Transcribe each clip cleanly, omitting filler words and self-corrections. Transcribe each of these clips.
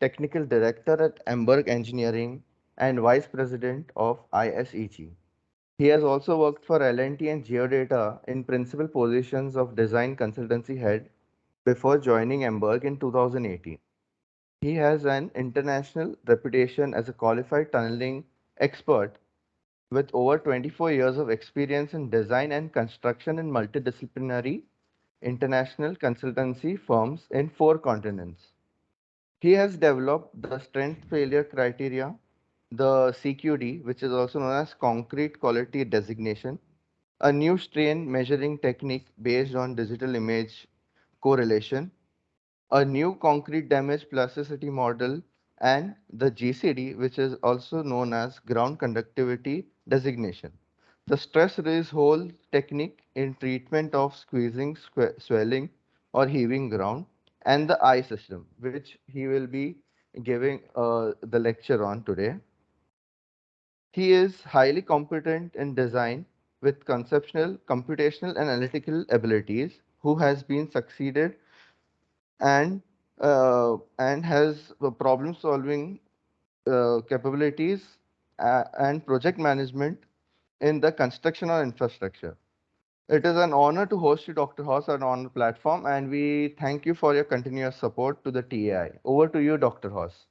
Technical Director at Amberg Engineering and Vice President of ISEG. He has also worked for L&T and Geodata in principal positions of Design Consultancy Head before joining Amberg in 2018. He has an international reputation as a qualified tunneling expert with over 24 years of experience in design and construction in multidisciplinary international consultancy firms in 4 continents. He has developed the strength failure criteria, the CQD, which is also known as concrete quality designation, a new strain measuring technique based on digital image correlation, a new concrete damage plasticity model, and the GCD, which is also known as ground conductivity designation. The stress release hole technique in treatment of squeezing, swelling, or heaving ground, and the I system, which he will be giving the lecture on today. He is highly competent in design with conceptual, computational, and analytical abilities, who has been succeeded and has problem solving capabilities and project management in the construction or infrastructure. It is an honor to host you, Dr. Hoss, on our platform, and we thank you for your continuous support to the TAI. Over to you, Dr. Hoss.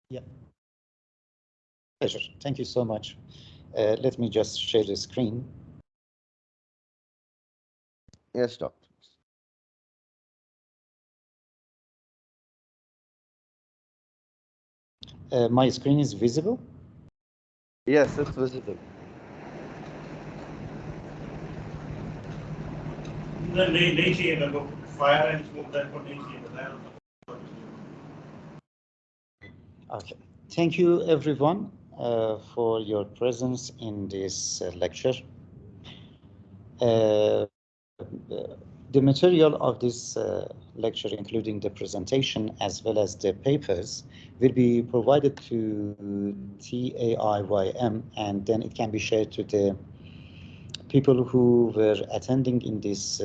Yeah. Pleasure. Thank you so much. Let me just share the screen. Yes, Doctor. My screen is visible? Yes, it's visible. Fire and smoke that for Okay. Thank you, everyone, for your presence in this lecture. The material of this lecture, including the presentation as well as the papers, will be provided to TAIYM, and then it can be shared to the people who were attending in this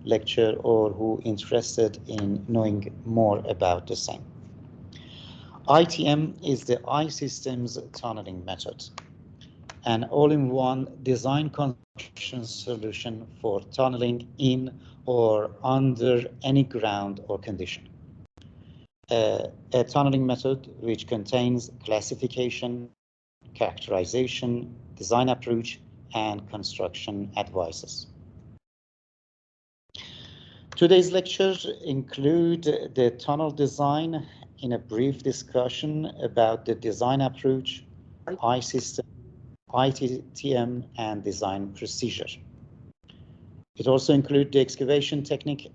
lecture or who interested in knowing more about the same. ITM is the I-Systems tunneling method, an all-in-one design construction solution for tunneling in or under any ground or condition. A tunneling method which contains classification, characterization, design approach, and construction advices. Today's lectures include the tunnel design in a brief discussion about the design approach, I-System, ITM, and design procedure. It also includes the excavation technique.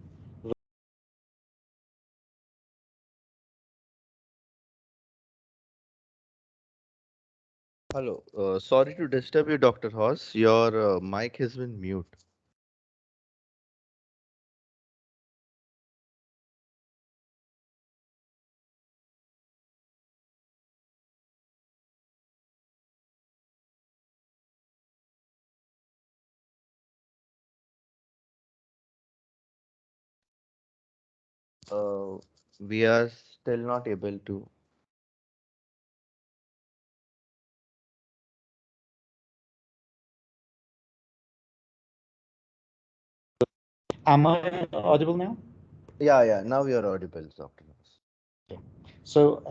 Hello. Sorry to disturb you, Dr. Hoss. Your mic has been mute. We are still not able to. Am I audible now? Yeah. Now you are audible, Dr. Hoss. Okay. So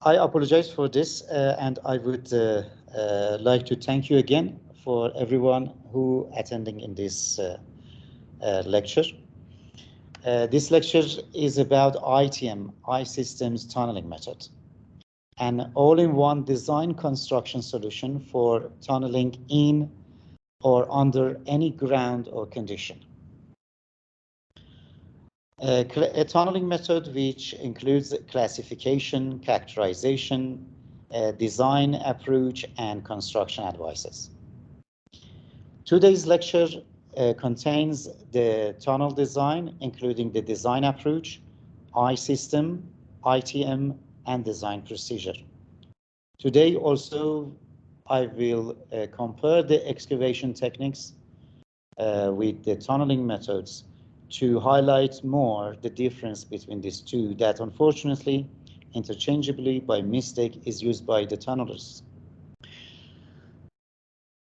I apologize for this, and I would like to thank you again for everyone who attending in this lecture. This lecture is about ITM, I-Systems tunneling method, an all-in-one design construction solution for tunneling in or under any ground or condition. A tunneling method which includes classification, characterization, design approach, and construction advices. Today's lecture contains the tunnel design, including the design approach, I-System, ITM, and design procedure. Today also I will compare the excavation techniques with the tunneling methods to highlight more the difference between these two that unfortunately interchangeably by mistake is used by the tunnelers.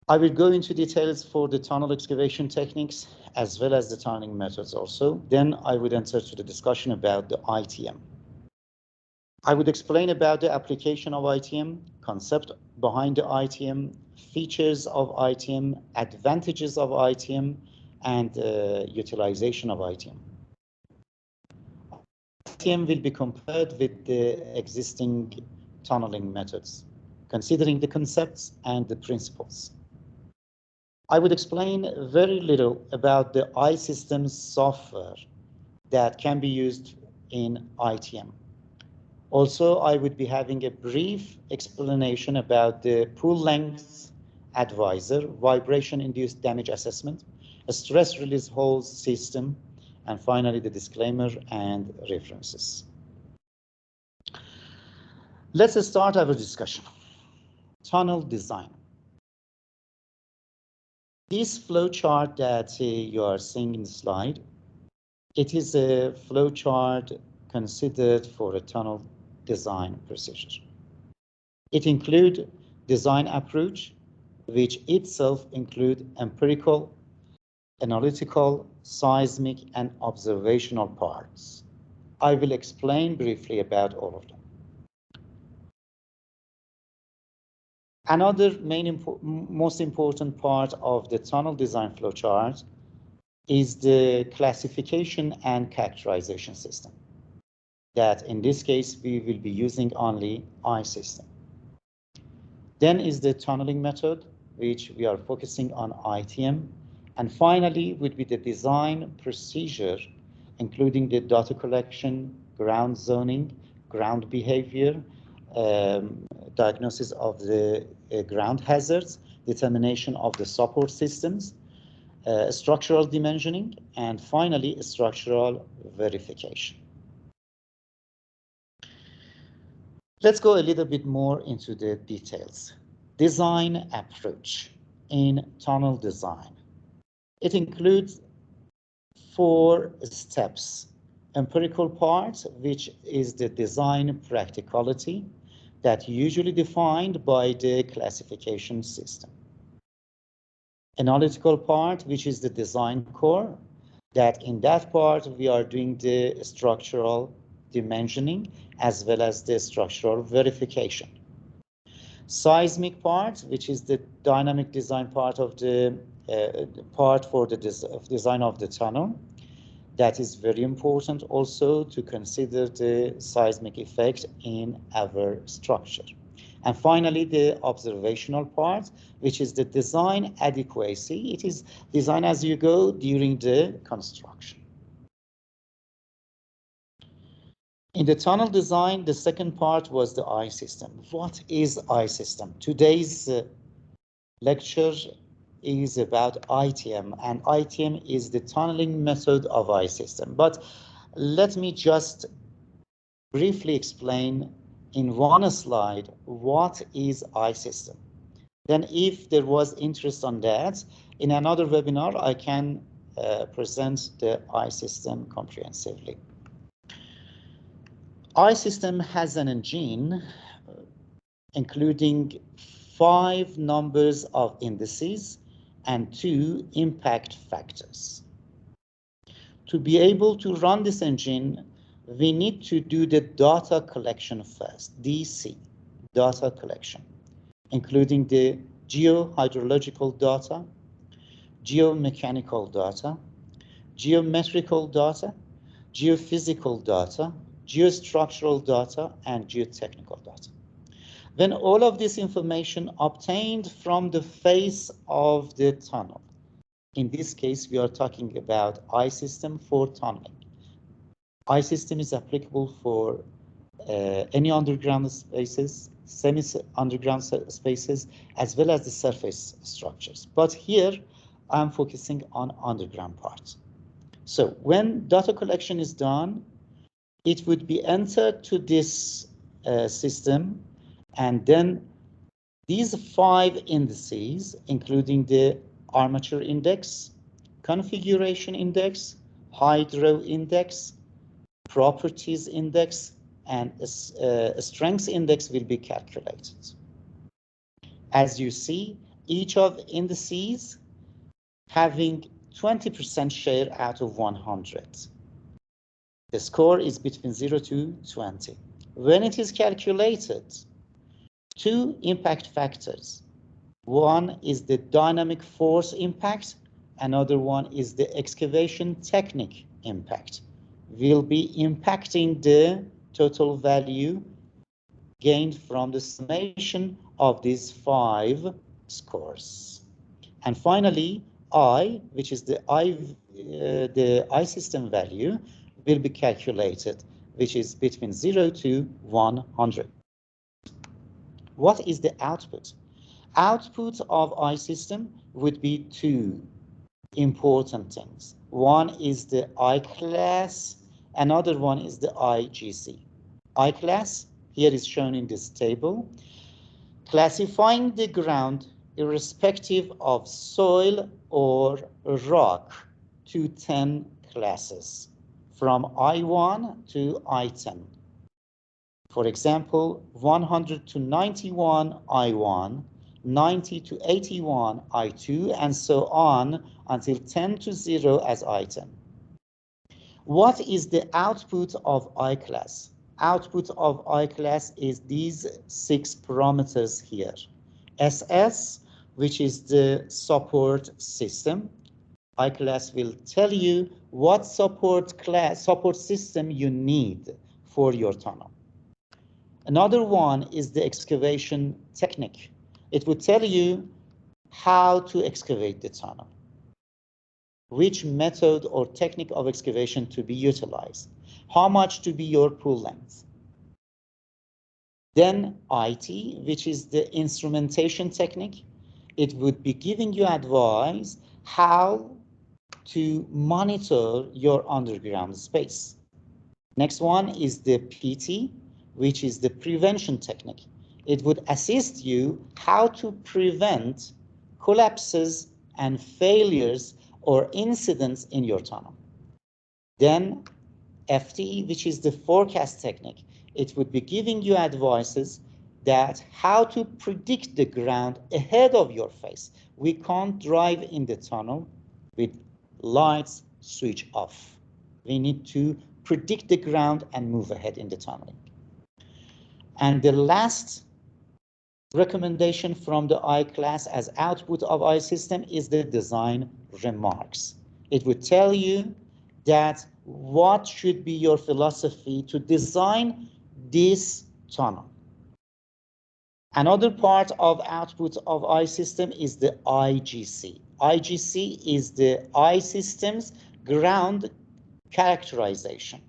I will go into details for the tunnel excavation techniques as well as the tunneling methods also. Then I would enter to the discussion about the ITM. I would explain about the application of ITM, concept behind the ITM, features of ITM, advantages of ITM, and utilization of ITM. ITM will be compared with the existing tunneling methods, considering the concepts and the principles. I would explain very little about the iSystems software that can be used in ITM. Also, I would be having a brief explanation about the pull length advisor, vibration-induced damage assessment, a stress release hose system, and finally the disclaimer and references. Let's start our discussion. Tunnel design. This flow chart that you are seeing in the slide, it is a flow chart considered for a tunnel design procedure. It includes design approach, which itself include empirical, analytical, seismic, and observational parts. I will explain briefly about all of them. Another most important part of the tunnel design flowchart is the classification and characterization system. That in this case, we will be using only iSystem. Then is the tunneling method, which we are focusing on ITM. And finally would be the design procedure, including the data collection, ground zoning, ground behavior, diagnosis of the ground hazards, determination of the support systems, structural dimensioning, and finally structural verification. Let's go a little bit more into the details. Design approach in tunnel design. It includes 4 steps. Empirical part, which is the design practicality that usually defined by the classification system. Analytical part, which is the design core, that in that part we are doing the structural dimensioning as well as the structural verification. Seismic part, which is the dynamic design part of the part for the design of the tunnel. That is very important also to consider the seismic effect in our structure. And finally, the observational part, which is the design adequacy. It is design as you go during the construction. In the tunnel design, the second part was the iSystem. What is iSystem? Today's lecture is about ITM, and ITM is the tunneling method of iSystem. But let me just briefly explain in one slide what is iSystem. Then if there was interest on that, in another webinar, I can present the iSystem comprehensively. iSystem has an engine including 5 numbers of indices and 2 impact factors. To be able to run this engine, we need to do the data collection first, DC, data collection, including the geohydrological data, geomechanical data, geometrical data, geophysical data, geostructural data, and geotechnical data. When all of this information obtained from the face of the tunnel, in this case, we are talking about iSystem for tunneling. iSystem is applicable for any underground spaces, semi-underground spaces, as well as the surface structures. But here, I'm focusing on underground parts. So when data collection is done, it would be entered to this system, and then these 5 indices, including the armature index, configuration index, hydro index, properties index, and a strength index will be calculated. As you see, each of indices having 20% share out of 100. The score is between 0 to 20. When it is calculated, two impact factors. One is the dynamic force impact, another one is the excavation technique impact. Will be impacting the total value gained from the summation of these 5 scores. And finally, I, which is the I system value, will be calculated, which is between 0 to 100. What is the output? Output of I system would be 2 important things. One is the I class, another one is the IGC. I class here is shown in this table, classifying the ground irrespective of soil or rock to 10 classes from I1 to I10. For example, 100 to 91 I1, 90 to 81 I2, and so on until 10 to 0 as I10. What is the output of I class? Output of I class is these 6 parameters here. SS, which is the support system. I class will tell you what support system you need for your tunnel. Another one is the excavation technique. It would tell you how to excavate the tunnel, which method or technique of excavation to be utilized, how much to be your pool length. Then IT, which is the instrumentation technique. It would be giving you advice how to monitor your underground space. Next one is the PT, which is the prevention technique. It would assist you how to prevent collapses and failures or incidents in your tunnel. Then FTE, which is the forecast technique. It would be giving you advices that how to predict the ground ahead of your face. We can't drive in the tunnel with lights switch off. We need to predict the ground and move ahead in the tunneling. And the last recommendation from the I class as output of I system is the design remarks. It would tell you that what should be your philosophy to design this tunnel. Another part of output of I system is the IGC. IGC is the I system's ground characterization.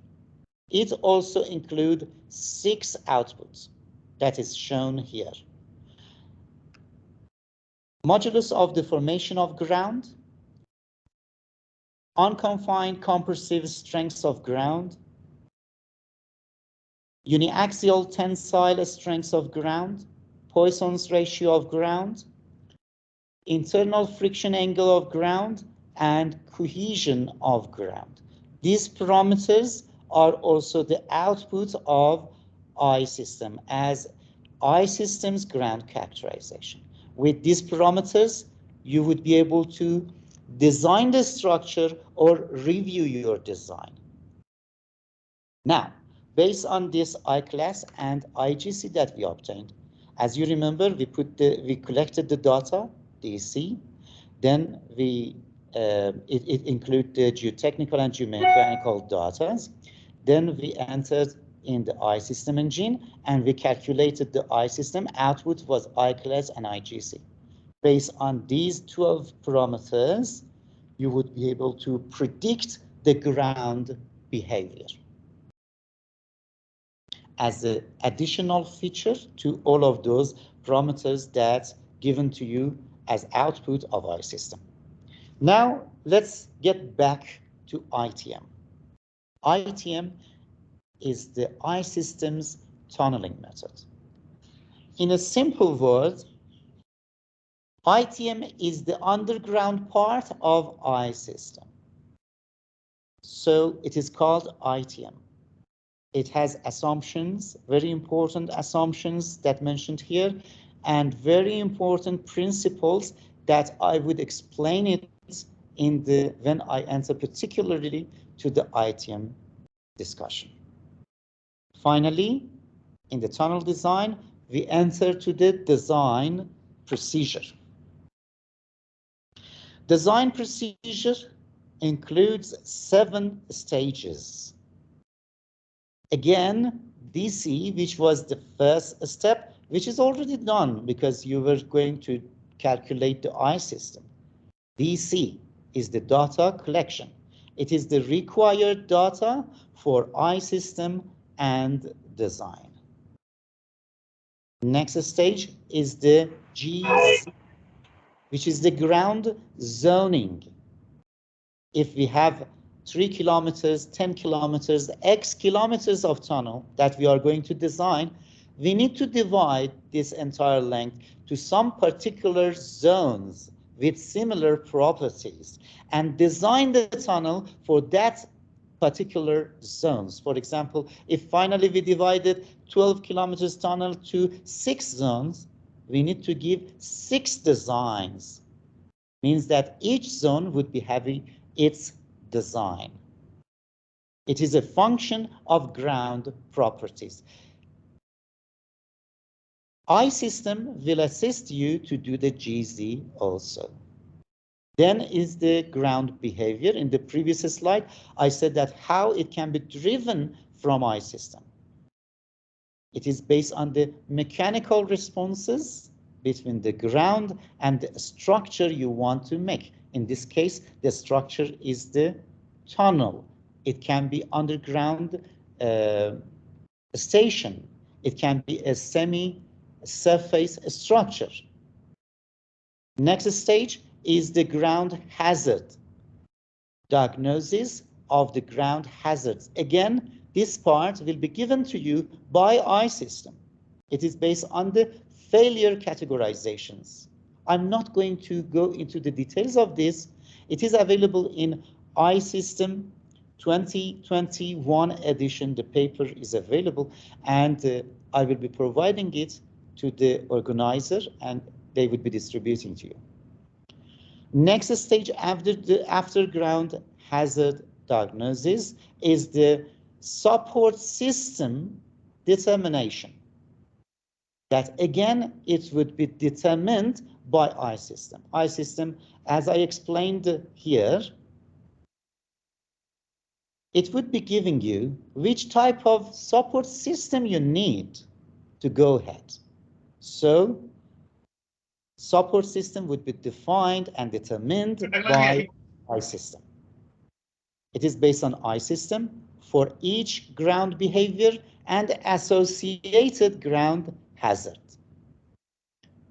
It also includes 6 outputs that is shown here. Modulus of deformation of ground, unconfined compressive strengths of ground, uniaxial tensile strengths of ground, Poisson's ratio of ground, internal friction angle of ground, and cohesion of ground. These parameters are also the output of I system as I system's ground characterization. With these parameters, you would be able to design the structure or review your design. Now, based on this I class and IGC that we obtained, as you remember, we collected the data, DC, then it included the geotechnical and geomechanical data. Then we entered in the I system engine and we calculated the I system. Output was I class and IGC. Based on these 12 parameters, you would be able to predict the ground behavior. As an additional feature to all of those parameters that's given to you as output of our system. Now, let's get back to ITM. ITM is the I system's tunneling method. In a simple word, ITM is the underground part of I system. So it is called ITM. It has assumptions, very important assumptions that mentioned here, and very important principles that I would explain it when I enter particularly to the ITM discussion. Finally, in the tunnel design, we enter to the design procedure. Design procedure includes 7 stages. Again, DC, which was the first step, which is already done because you were going to calculate the I system. DC is the data collection. It is the required data for I system and design. Next stage is the GZ, which is the ground zoning. If we have 3 kilometers, 10 kilometers, X kilometers of tunnel that we are going to design, we need to divide this entire length to some particular zones with similar properties and design the tunnel for that particular zones. For example, if finally we divided 12 kilometers tunnel to 6 zones, we need to give 6 designs. Means that each zone would be having its design. It is a function of ground properties. I system will assist you to do the GZ also. Then is the ground behavior. In the previous slide, I said that how it can be driven from I system. It is based on the mechanical responses between the ground and the structure you want to make. In this case, the structure is the tunnel. It can be underground station. It can be a semi-surface structure. Next stage is the ground hazard. Diagnosis of the ground hazards. Again, this part will be given to you by I system. It is based on the failure categorizations. I'm not going to go into the details of this. It is available in I system 2021 edition. The paper is available, and I will be providing it to the organizer, and they will be distributing to you. Next stage after ground hazard diagnosis is the support system determination. That again, it would be determined by I system. I system, as I explained here, it would be giving you which type of support system you need to go ahead. So support system would be defined and determined by I system. It is based on I system for each ground behavior and associated ground hazard.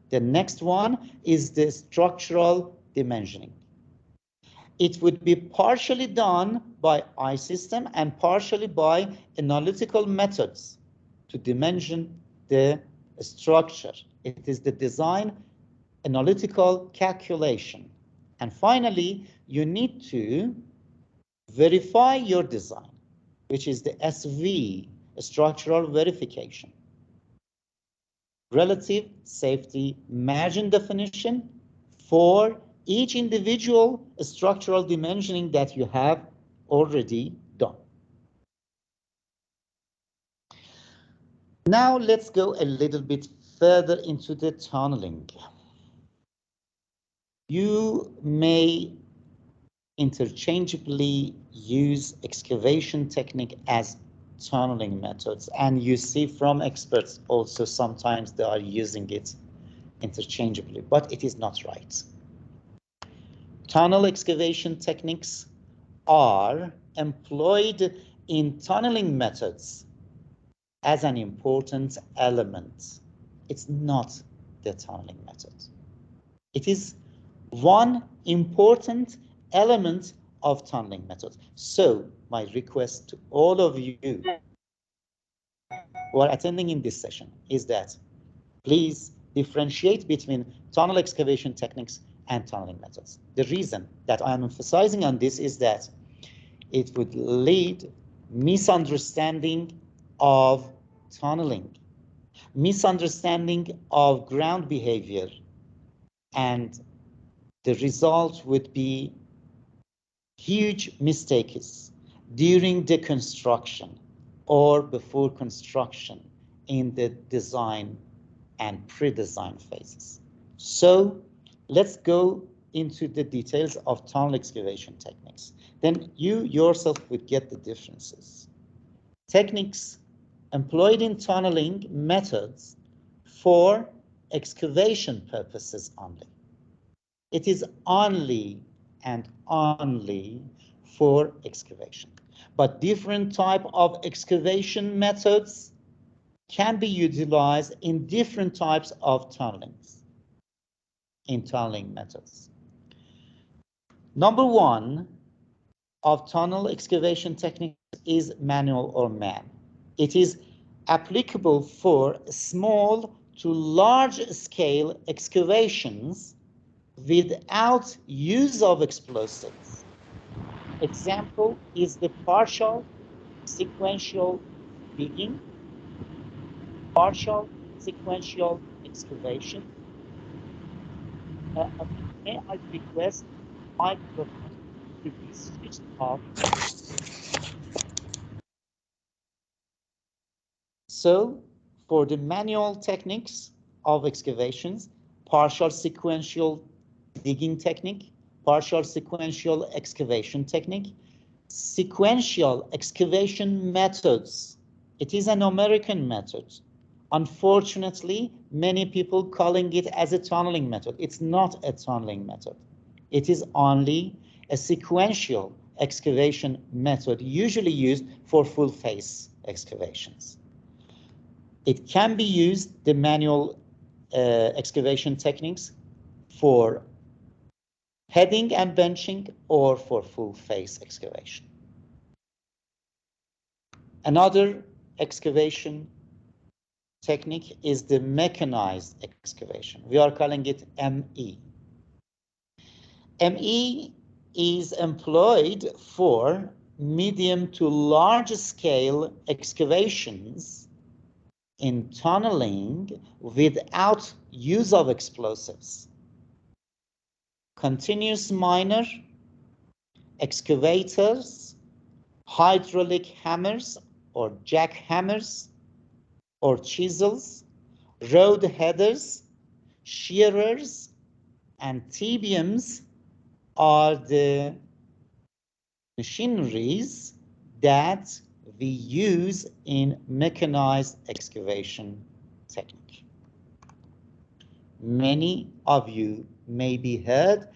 The next one is the structural dimensioning. It would be partially done by I system and partially by analytical methods to dimension the structure. It is the design analytical calculation. And finally, you need to verify your design, which is the SV, structural verification. Relative safety margin definition for each individual structural dimensioning that you have already done. Now let's go a little bit further into the tunneling. You may interchangeably use excavation technique as tunneling methods, and you see from experts also sometimes they are using it interchangeably, but it is not right. Tunnel excavation techniques are employed in tunneling methods as an important element. It's not the tunneling method. It is one important element of tunneling methods. So my request to all of you who are attending in this session is that please differentiate between tunnel excavation techniques and tunneling methods. The reason that I am emphasizing on this is that it would lead misunderstanding of tunneling, misunderstanding of ground behavior, and the result would be huge mistakes during the construction or before construction in the design and pre-design phases. So let's go into the details of tunnel excavation techniques. Then you yourself would get the differences. Techniques employed in tunneling methods for excavation purposes only. It is only and only for excavation. But different type of excavation methods can be utilized in different types of tunnelings, in tunneling methods. Number one of tunnel excavation techniques is manual or man. It is applicable for small to large scale excavations without use of explosives. Example is the partial sequential digging, partial sequential excavation. May I request microphone to be switched off? So for the manual techniques of excavations, partial sequential digging technique, partial sequential excavation technique, sequential excavation methods. It is an American method. Unfortunately, many people calling it as a tunneling method. It's not a tunneling method. It is only a sequential excavation method, usually used for full face excavations. It can be used, the manual excavation techniques, for heading and benching or for full face excavation. Another excavation technique is the mechanized excavation. We are calling it ME. ME is employed for medium to large scale excavations in tunneling without use of explosives. Continuous miner, excavators, hydraulic hammers or jackhammers or chisels, road headers, shearers, and TBMs are the machineries that we use in mechanized excavation technique. Many of you maybe heard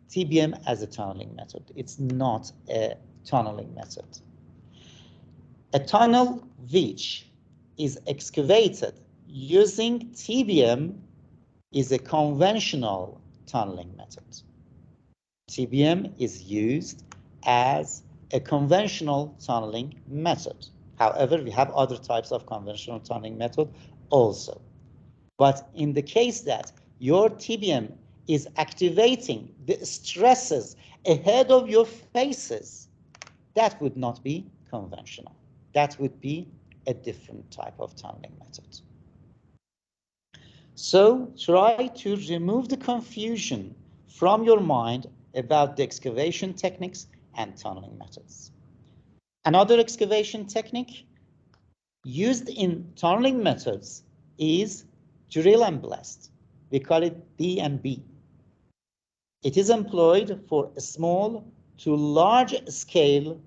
TBM as a tunneling method. It's not a tunneling method. A tunnel which is excavated using TBM is a conventional tunneling method. TBM is used as a conventional tunneling method. However, we have other types of conventional tunneling method also. But in the case that your TBM is activating the stresses ahead of your faces, that would not be conventional. That would be a different type of tunneling method. So try to remove the confusion from your mind about the excavation techniques and tunneling methods. Another excavation technique used in tunneling methods is drill and blast. We call it D&B. It is employed for a small to large scale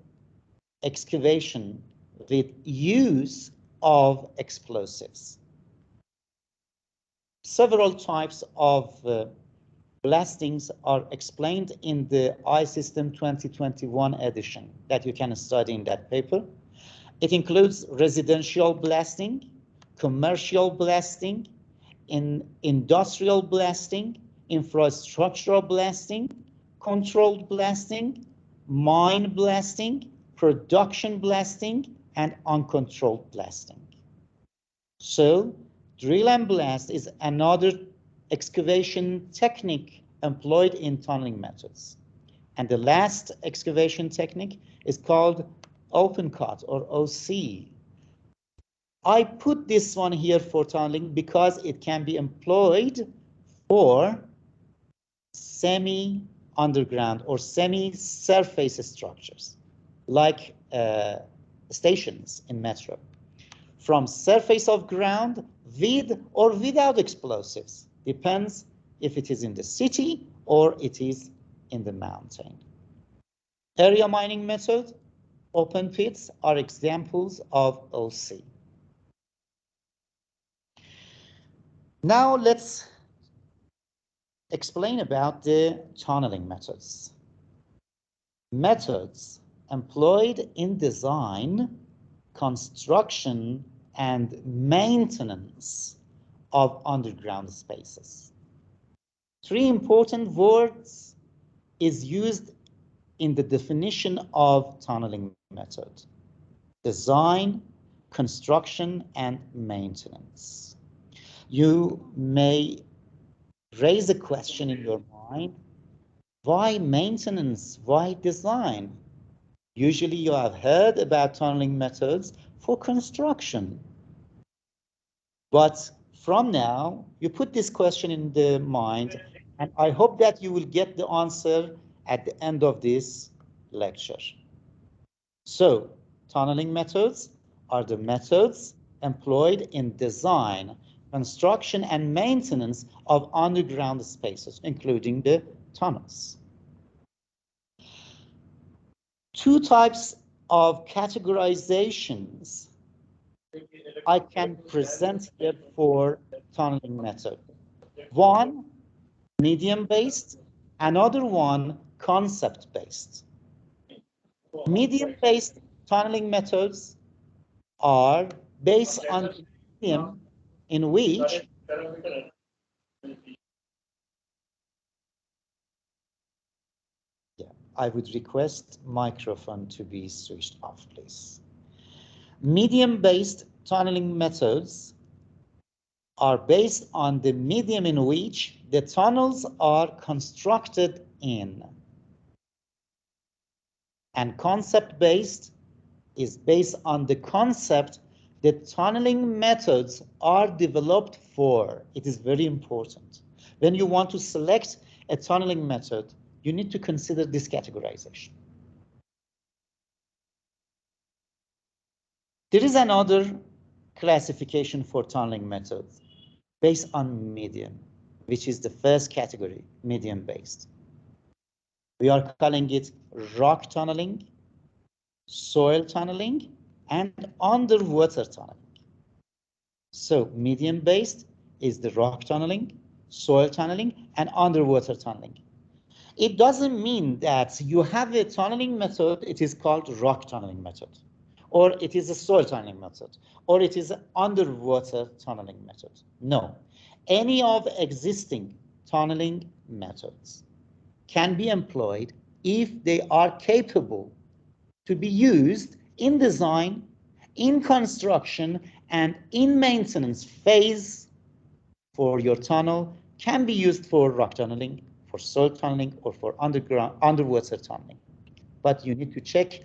excavation with use of explosives. Several types of blastings are explained in the I-System 2021 edition that you can study in that paper. It includes residential blasting, commercial blasting, industrial blasting, infrastructural blasting, controlled blasting, mine blasting, production blasting, and uncontrolled blasting. So drill and blast is another excavation technique employed in tunneling methods. And the last excavation technique is called open cut or OC. I put this one here for tunneling because it can be employed for semi-underground or semi-surface structures, like stations in metro. From surface of ground, with or without explosives, depends if it is in the city or it is in the mountain. Area mining method, open pits are examples of OC. Now let's explain about the tunneling methods. Methods employed in design, construction, and maintenance of underground spaces. Three important words is used in the definition of tunneling method: design, construction, and maintenance. You may raise a question in your mind: why maintenance? Why design? Usually you have heard about tunneling methods for construction. But from now, you put this question in the mind, and I hope that you will get the answer at the end of this lecture. So, tunneling methods are the methods employed in design, construction, and maintenance of underground spaces, including the tunnels. Two types of categorizations I can present here for tunneling method. One, medium-based, another one, concept-based. Medium-based tunneling methods are based on the medium in which I would request microphone to be switched off, please. Medium-based tunneling methods are based on the medium in which the tunnels are constructed in. And concept-based is based on the concept that tunneling methods are developed for. It is very important. When you want to select a tunneling method, you need to consider this categorization. There is another classification for tunneling methods based on medium, which is the first category, medium-based. We are calling it rock tunneling, soil tunneling, and underwater tunneling. So medium-based is the rock tunneling, soil tunneling, and underwater tunneling. It doesn't mean that you have a tunneling method, it is called rock tunneling method, or it is a soil tunneling method, or it is an underwater tunneling method. No, any of existing tunneling methods can be employed if they are capable to be used in design, in construction, and in maintenance phase for your tunnel. Can be used for rock tunneling, for soil tunneling, or for underwater tunneling. But you need to check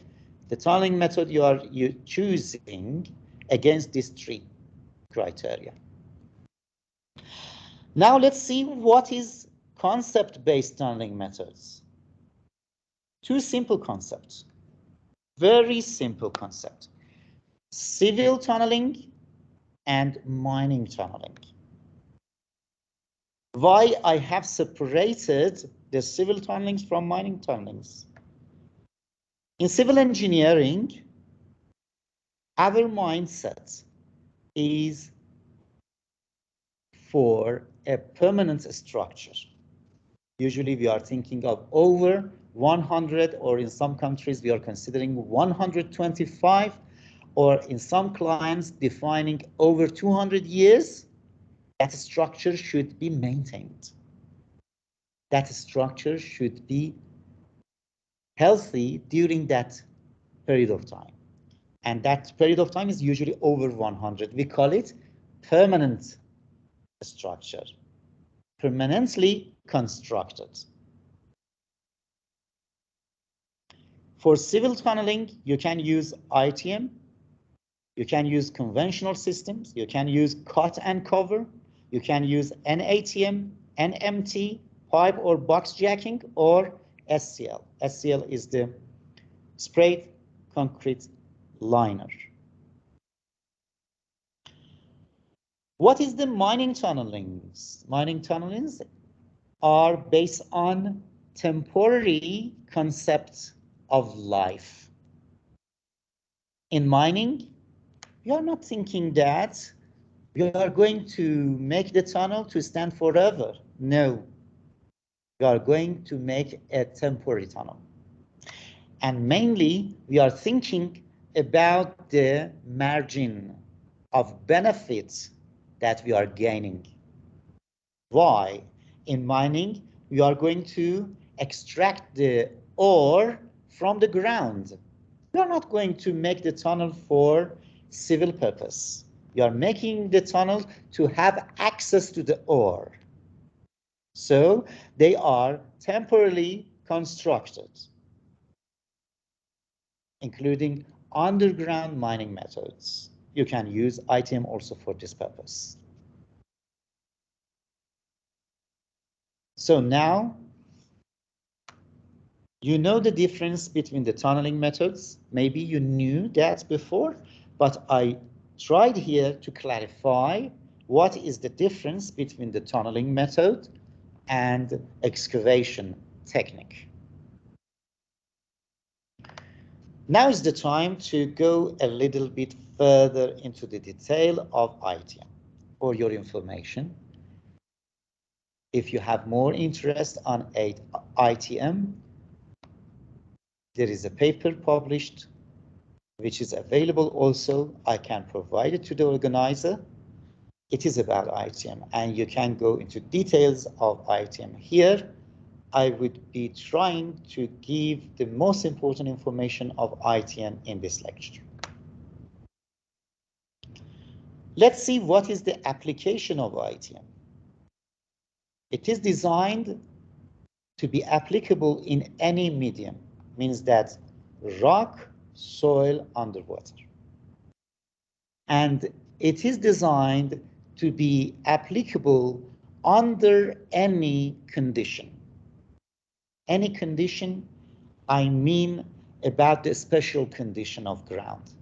the tunneling method you are choosing against these three criteria. Now let's see what is concept-based tunneling methods. Two simple concepts, very simple concept: civil tunneling and mining tunneling. Why I have separated the civil tunnelings from mining tunnelings? In civil engineering, our mindset is for a permanent structure. Usually we are thinking of over 100, or in some countries we are considering 125, or in some clients defining over 200 years. That structure should be maintained. That structure should be healthy during that period of time. And that period of time is usually over 100. We call it permanent structure, permanently constructed. For civil tunneling, you can use ITM, you can use conventional systems, you can use cut and cover, you can use NATM, NMT, pipe or box jacking, or SCL. SCL is the sprayed concrete liner. What is the mining tunnelings? Mining tunnelings are based on temporary concepts of life. In mining, you are not thinking that you are going to make the tunnel to stand forever. No, you are going to make a temporary tunnel. And mainly, we are thinking about the margin of benefits that we are gaining. Why? In mining, we are going to extract the ore from the ground. We are not going to make the tunnel for civil purpose. We are making the tunnel to have access to the ore. So they are temporarily constructed, including underground mining methods. You can use ITM also for this purpose. So now you know the difference between the tunneling methods. Maybe you knew that before, but I tried here to clarify what is the difference between the tunneling method and excavation technique. Now is the time to go a little bit further into the detail of ITM. For your information, if you have more interest on ITM, there is a paper published which is available also. I can provide it to the organizer. It is about ITM, and you can go into details of ITM here. I would be trying to give the most important information of ITM in this lecture. Let's see what is the application of ITM. It is designed to be applicable in any medium, means that rock, soil, underwater. And it is designed to be applicable under any condition. Any condition, I mean about the special condition of ground.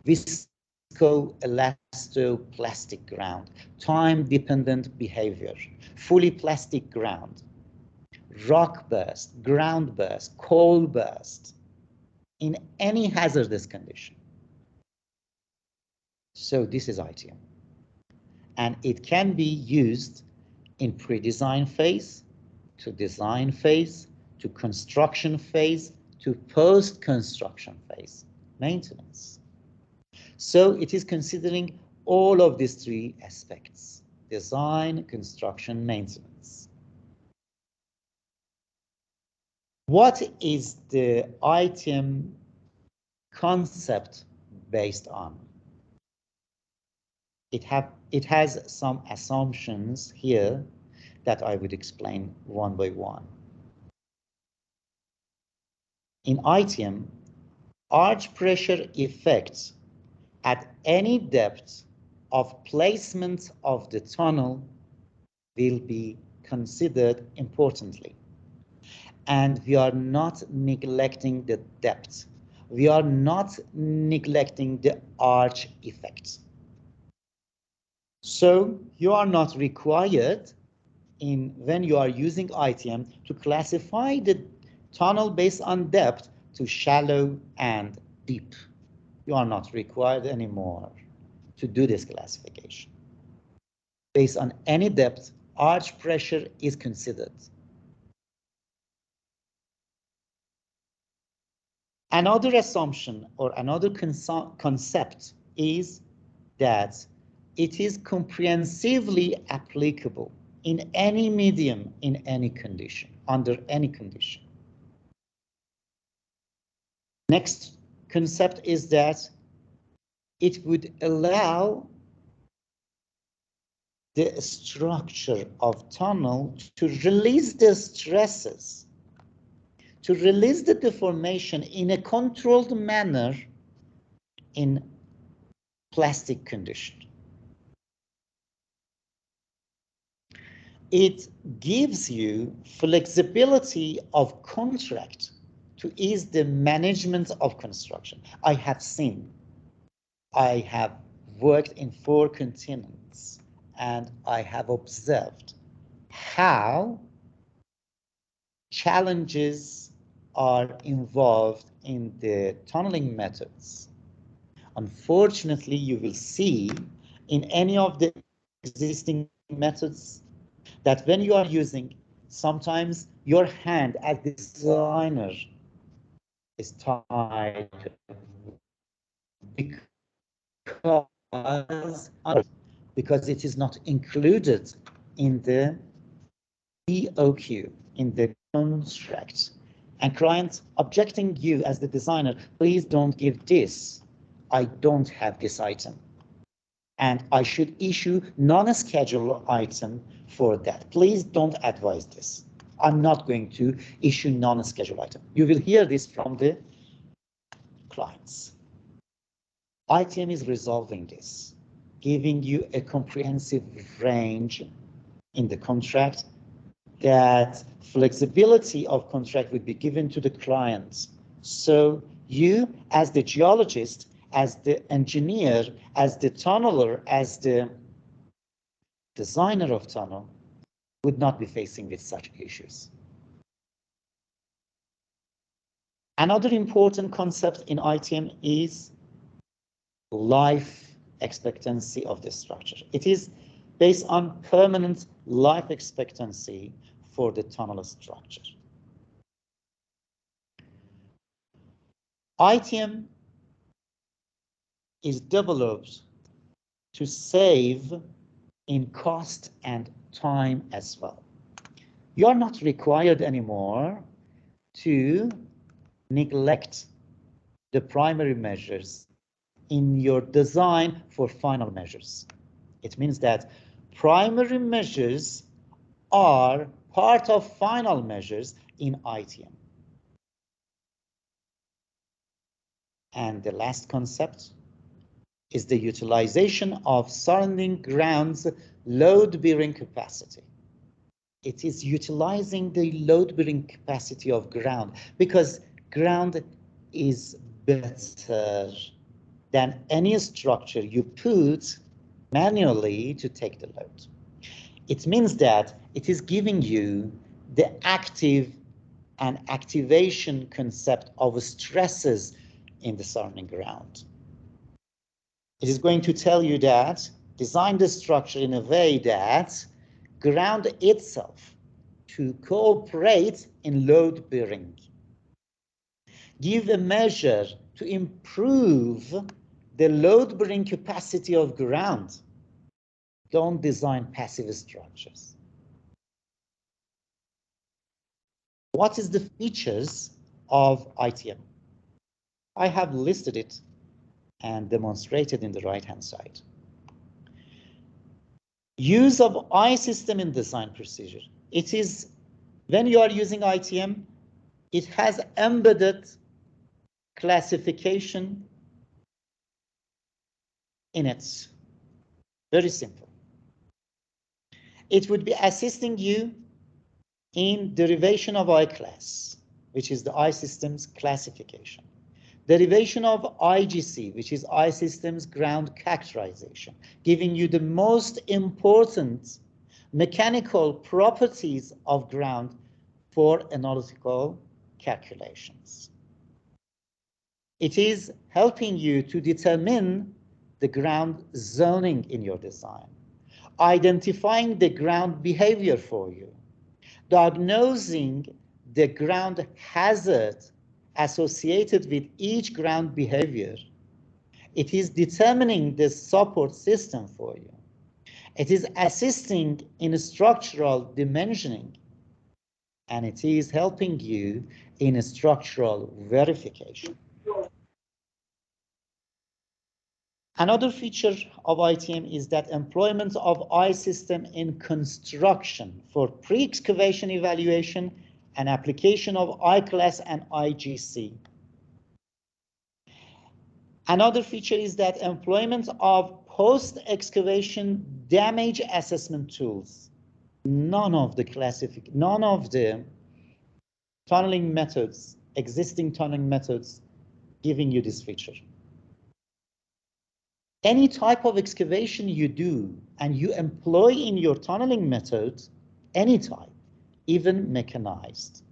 Visco-elastoplastic ground, time-dependent behavior, fully plastic ground, rock burst, ground burst, coal burst, in any hazardous condition. So this is ITM. And it can be used in pre-design phase, to design phase, to construction phase, to post-construction phase, maintenance. So it is considering all of these three aspects: design, construction, maintenance. What is the ITM concept based on? It has some assumptions here that I would explain one by one. In ITM, arch pressure effects at any depth of placement of the tunnel will be considered importantly. And we are not neglecting the depth. We are not neglecting the arch effects. So you are not required when you are using ITM to classify the tunnel based on depth to shallow and deep. You are not required anymore to do this classification. Based on any depth, arch pressure is considered. Another assumption or another concept is that it is comprehensively applicable in any medium, in any condition, under any condition. Next concept is that it would allow the structure of tunnel to release the stresses to release the deformation in a controlled manner in plastic condition. It gives you flexibility of contract to ease the management of construction. I have worked in 4 continents, and I have observed how challenges are involved in the tunneling methods. Unfortunately, you will see in any of the existing methods that when you are using, sometimes your hand as the designer is tied because it is not included in the EOQ, in the contract. And clients objecting you as the designer, please don't give this. I don't have this item. And I should issue non-scheduled item for that. Please don't advise this. I'm not going to issue non-scheduled item. You will hear this from the clients. ITM is resolving this, giving you a comprehensive range in the contract, that flexibility of contract would be given to the clients. So you, as the geologist, as the engineer, as the tunneler, as the designer of tunnel, would not be facing with such issues. Another important concept in ITM is life expectancy of the structure. It is based on permanent life expectancy for the tunnel structure. ITM is developed to save in cost and time as well. You are not required anymore to neglect the primary measures in your design for final measures. It means that primary measures are part of final measures in ITM. And the last concept is the utilization of surrounding ground's load-bearing capacity. It is utilizing the load-bearing capacity of ground, because ground is better than any structure you put manually to take the load. It means that it is giving you the active and activation concept of stresses in the surrounding ground. It is going to tell you that design the structure in a way that ground itself to cooperate in load bearing. Give a measure to improve the load bearing capacity of ground. Don't design passive structures. What is the features of ITM? I have listed it and demonstrated in the right-hand side. Use of I system in design procedure. It is, when you are using ITM, it has embedded classification in it. Very simple. It would be assisting you in derivation of I class, which is the I systems classification. Derivation of IGC, which is I systems ground characterization, giving you the most important mechanical properties of ground for analytical calculations. It is helping you to determine the ground zoning in your design, identifying the ground behavior for you, diagnosing the ground hazard associated with each ground behavior. It is determining the support system for you. It is assisting in structural dimensioning, and it is helping you in structural verification. Another feature of ITM is that employment of I system in construction for pre-excavation evaluation an application of I-class and IGC. Another feature is that employment of post-excavation damage assessment tools. None of the tunneling methods, existing tunneling methods, giving you this feature. Any type of excavation you do and you employ in your tunneling method, any type, even mechanized,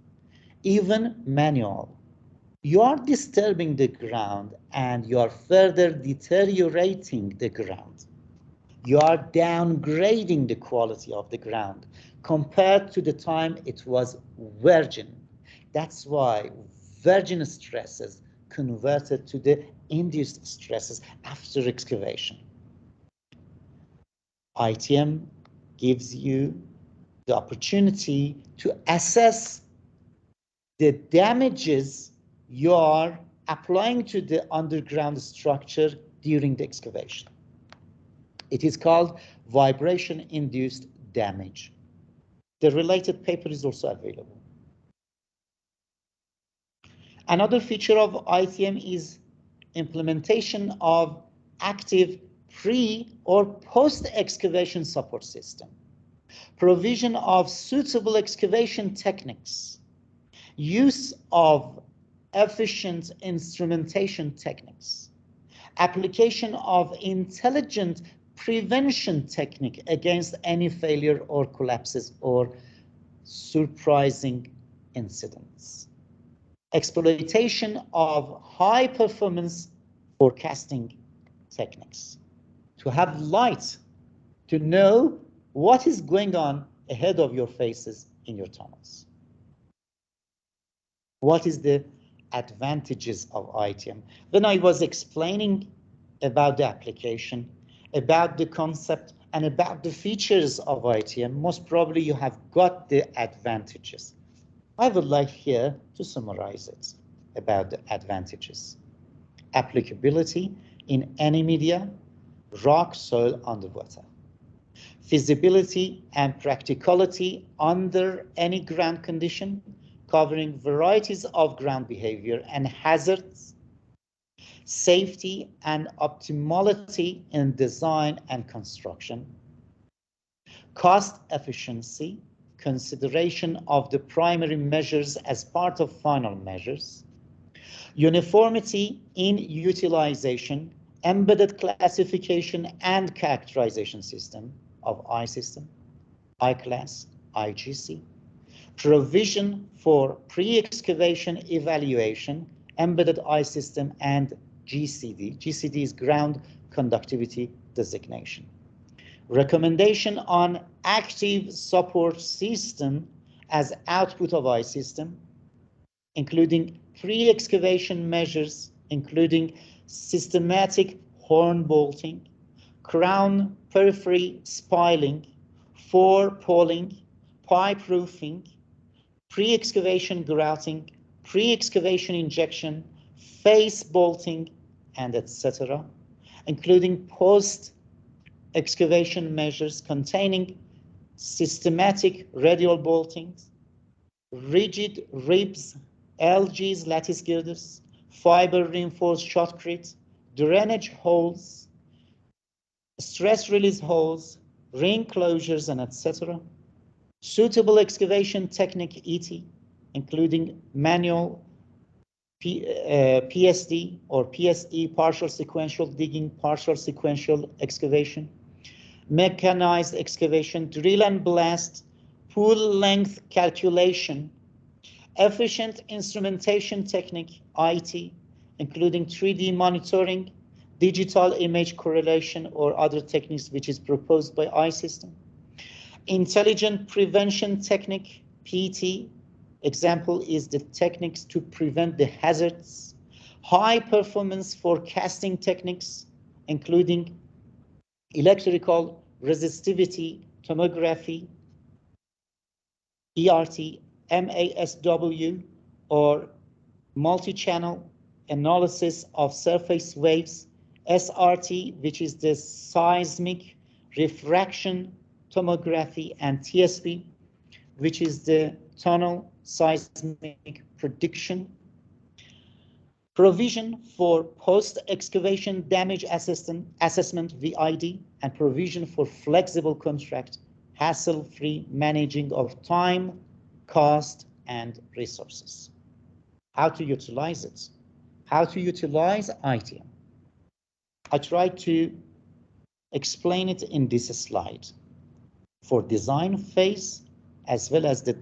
even manual, you are disturbing the ground and you are further deteriorating the ground. You are downgrading the quality of the ground compared to the time it was virgin. That's why virgin stresses converted to the induced stresses after excavation. ITM gives you the opportunity to assess the damages you are applying to the underground structure during the excavation. It is called vibration-induced damage. The related paper is also available. Another feature of ITM is implementation of active pre or post-excavation support system, provision of suitable excavation techniques, use of efficient instrumentation techniques, application of intelligent prevention technique against any failure or collapses or surprising incidents, exploitation of high performance forecasting techniques, to have light, to know what is going on ahead of your faces in your tunnels. What is the advantages of ITM? When I was explaining about the application, about the concept, and about the features of ITM, most probably you have got the advantages. I would like here to summarize it about the advantages. Applicability in any media, rock, soil, underwater. Feasibility and practicality under any ground condition, covering varieties of ground behavior and hazards, safety and optimality in design and construction, cost efficiency, consideration of the primary measures as part of final measures, uniformity in utilization, embedded classification and characterization system of I-system, I-class, IGC, provision for pre-excavation evaluation, embedded I-system and GCD. GCD is ground conductivity designation. Recommendation on active support system as output of I-system, including pre-excavation measures, including systematic horn bolting, crown periphery spiling, four-poling, pipe roofing, pre-excavation grouting, pre-excavation injection, face bolting, and etc., including post-excavation measures containing systematic radial boltings, rigid ribs, LGs, lattice girders, fiber reinforced shotcrete, drainage holes, stress release holes, ring closures, and etc. Suitable excavation technique ET, including manual PSD or PSE, partial sequential digging, partial sequential excavation, mechanized excavation, drill and blast, pool length calculation, efficient instrumentation technique, IT, including 3D monitoring, digital image correlation, or other techniques which is proposed by I-system. Intelligent prevention technique, PT, example is the techniques to prevent the hazards. High performance forecasting techniques, including electrical resistivity tomography, ERT, MASW, or multi-channel analysis of surface waves, SRT, which is the seismic refraction tomography, and TSV, which is the tunnel seismic prediction, provision for post-excavation damage assessment VID, and provision for flexible contract, hassle-free managing of time, cost, and resources. How to utilize it? How to utilize ITM? I tried to explain it in this slide for design phase as well as the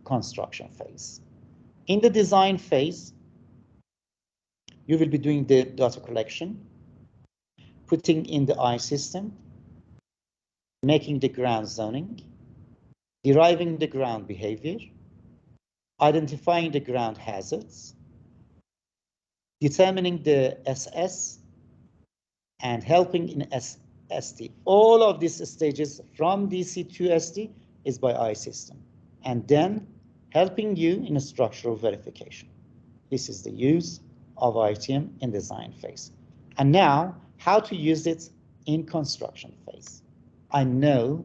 construction phase. In the design phase, you will be doing the data collection, putting in the I system, making the ground zoning, deriving the ground behavior, identifying the ground hazards, determining the SS, and helping in ST. All of these stages from DC to ST is by I system, and then helping you in a structural verification. This is the use of ITM in design phase. And now, how to use it in construction phase. I know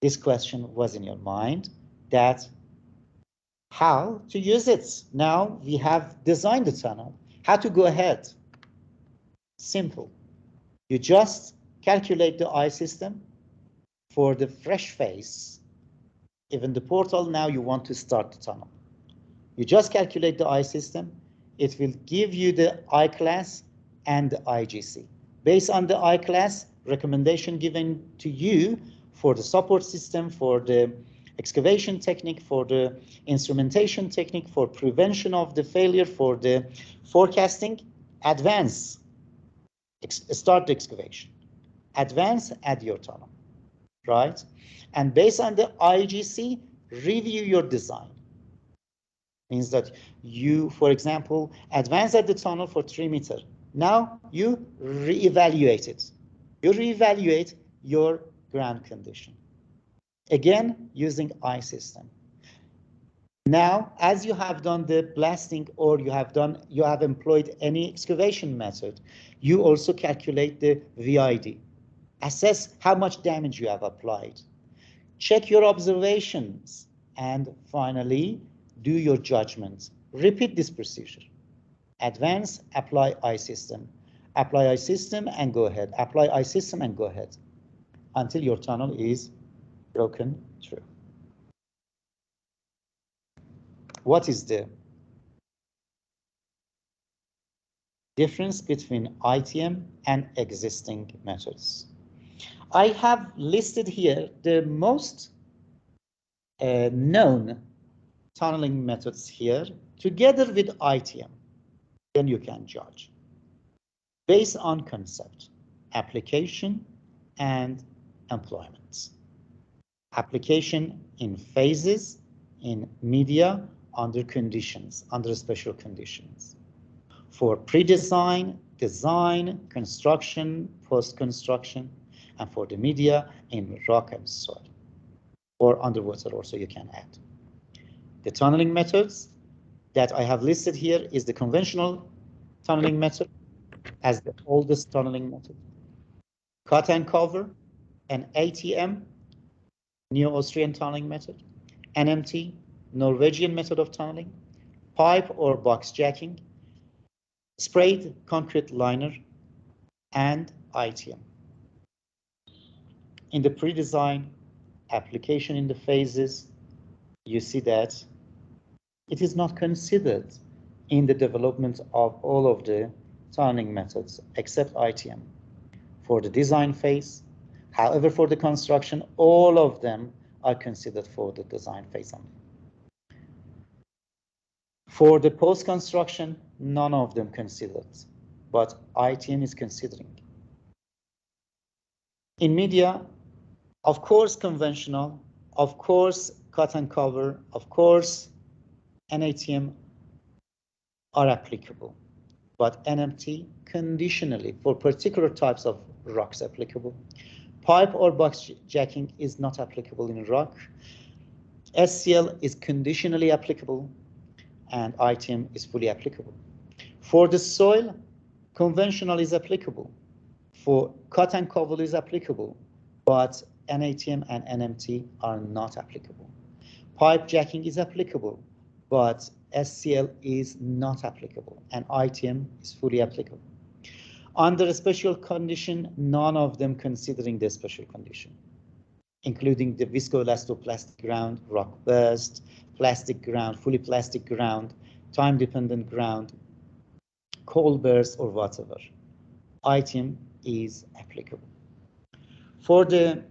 this question was in your mind, that how to use it. Now we have designed the tunnel. How to go ahead? Simple. You just calculate the I system for the fresh phase. Even the portal, now you want to start the tunnel. You just calculate the I system. It will give you the I class and the IGC. Based on the I class, recommendation given to you for the support system, for the excavation technique, for the instrumentation technique, for prevention of the failure, for the forecasting, advance, start the excavation. Advance, add your tunnel, right? And based on the IGC, review your design. Means that you, for example, advance at the tunnel for 3 meters. Now you reevaluate it. You reevaluate your ground condition. Again, using I system. Now, as you have done the blasting or you have employed any excavation method, you also calculate the VID. Assess how much damage you have applied. Check your observations, and finally, do your judgments. Repeat this procedure. Advance, apply I system. Apply I system and go ahead. Apply I system and go ahead until your tunnel is broken through. What is the difference between ITM and existing methods? I have listed here the most known tunneling methods here together with ITM. Then you can judge based on concept, application, and employment. Application in phases, in media, under conditions, under special conditions. For pre-design, design, construction, post-construction, and for the media in rock and soil, or underwater also you can add. The tunneling methods that I have listed here is the conventional tunneling method as the oldest tunneling method. Cut and cover, and ATM, Neo-Austrian tunneling method. NMT, Norwegian method of tunneling. Pipe or box jacking. Sprayed concrete liner, and ITM. In the pre-design, application in the phases, you see that it is not considered in the development of all of the tunneling methods except ITM. For the design phase, however, for the construction, all of them are considered for the design phase only. For the post-construction, none of them considered, but ITM is considering. In media, of course, conventional, of course, cut and cover, of course, NATM are applicable, but NMT conditionally for particular types of rocks applicable. Pipe or box jacking is not applicable in rock. SCL is conditionally applicable, and ITM is fully applicable. For the soil, conventional is applicable. For cut and cover is applicable, but NATM and NMT are not applicable. Pipe jacking is applicable, but SCL is not applicable, and ITM is fully applicable. Under a special condition, none of them considering the special condition, including the viscoelastoplastic ground, rock burst, plastic ground, fully plastic ground, time-dependent ground, cold burst, or whatever. ITM is applicable. For the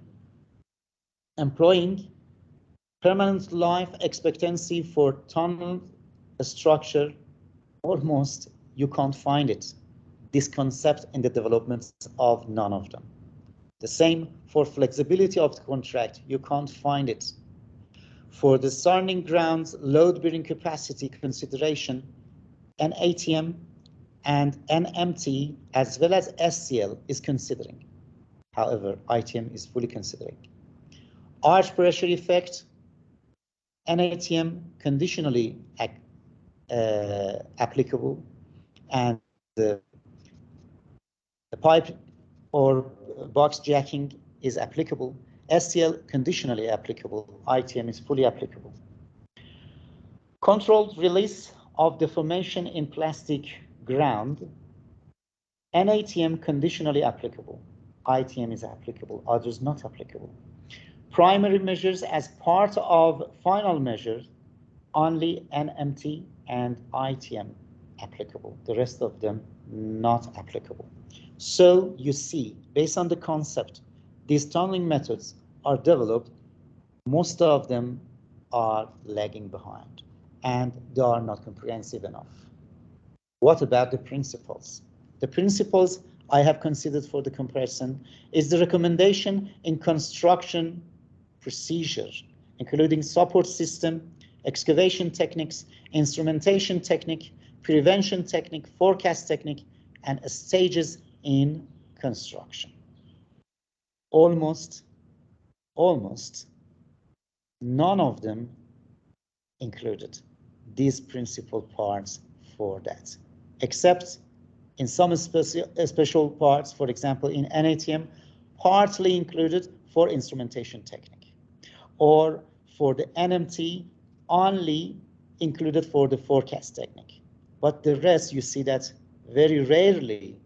employing, permanent life expectancy for tunnel structure, almost you can't find it. This concept in the developments of none of them. The same for flexibility of the contract, you can't find it. For the surrounding grounds load-bearing capacity consideration, an ATM and NMT as well as SCL is considering. However, ITM is fully considering. Arch pressure effect, NATM conditionally applicable, and the pipe or box jacking is applicable. SCL conditionally applicable. ITM is fully applicable. Controlled release of deformation in plastic ground, NATM conditionally applicable. ITM is applicable, others not applicable. Primary measures as part of final measures, only NMT and ITM applicable. The rest of them not applicable. So you see, based on the concept, these tunneling methods are developed, most of them are lagging behind and they are not comprehensive enough. What about the principles? The principles I have considered for the comparison is the recommendation in construction procedure, including support system, excavation techniques, instrumentation technique, prevention technique, forecast technique, and stages in construction. Almost none of them included these principal parts for that, except in some special parts, for example, in NATM, partly included for instrumentation technique, or for the NMT, only included for the forecast technique. But the rest, you see that very rarely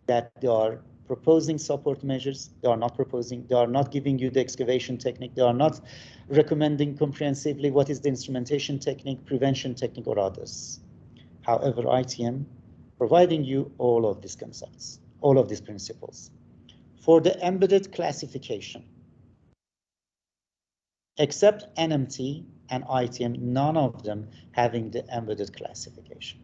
that they are proposing support measures, they are not proposing, they are not giving you the excavation technique, they are not recommending comprehensively what is the instrumentation technique, prevention technique, or others. However, ITM providing you all of these concepts, all of these principles. For the embedded classification, except NMT and ITM, none of them having the embedded classification.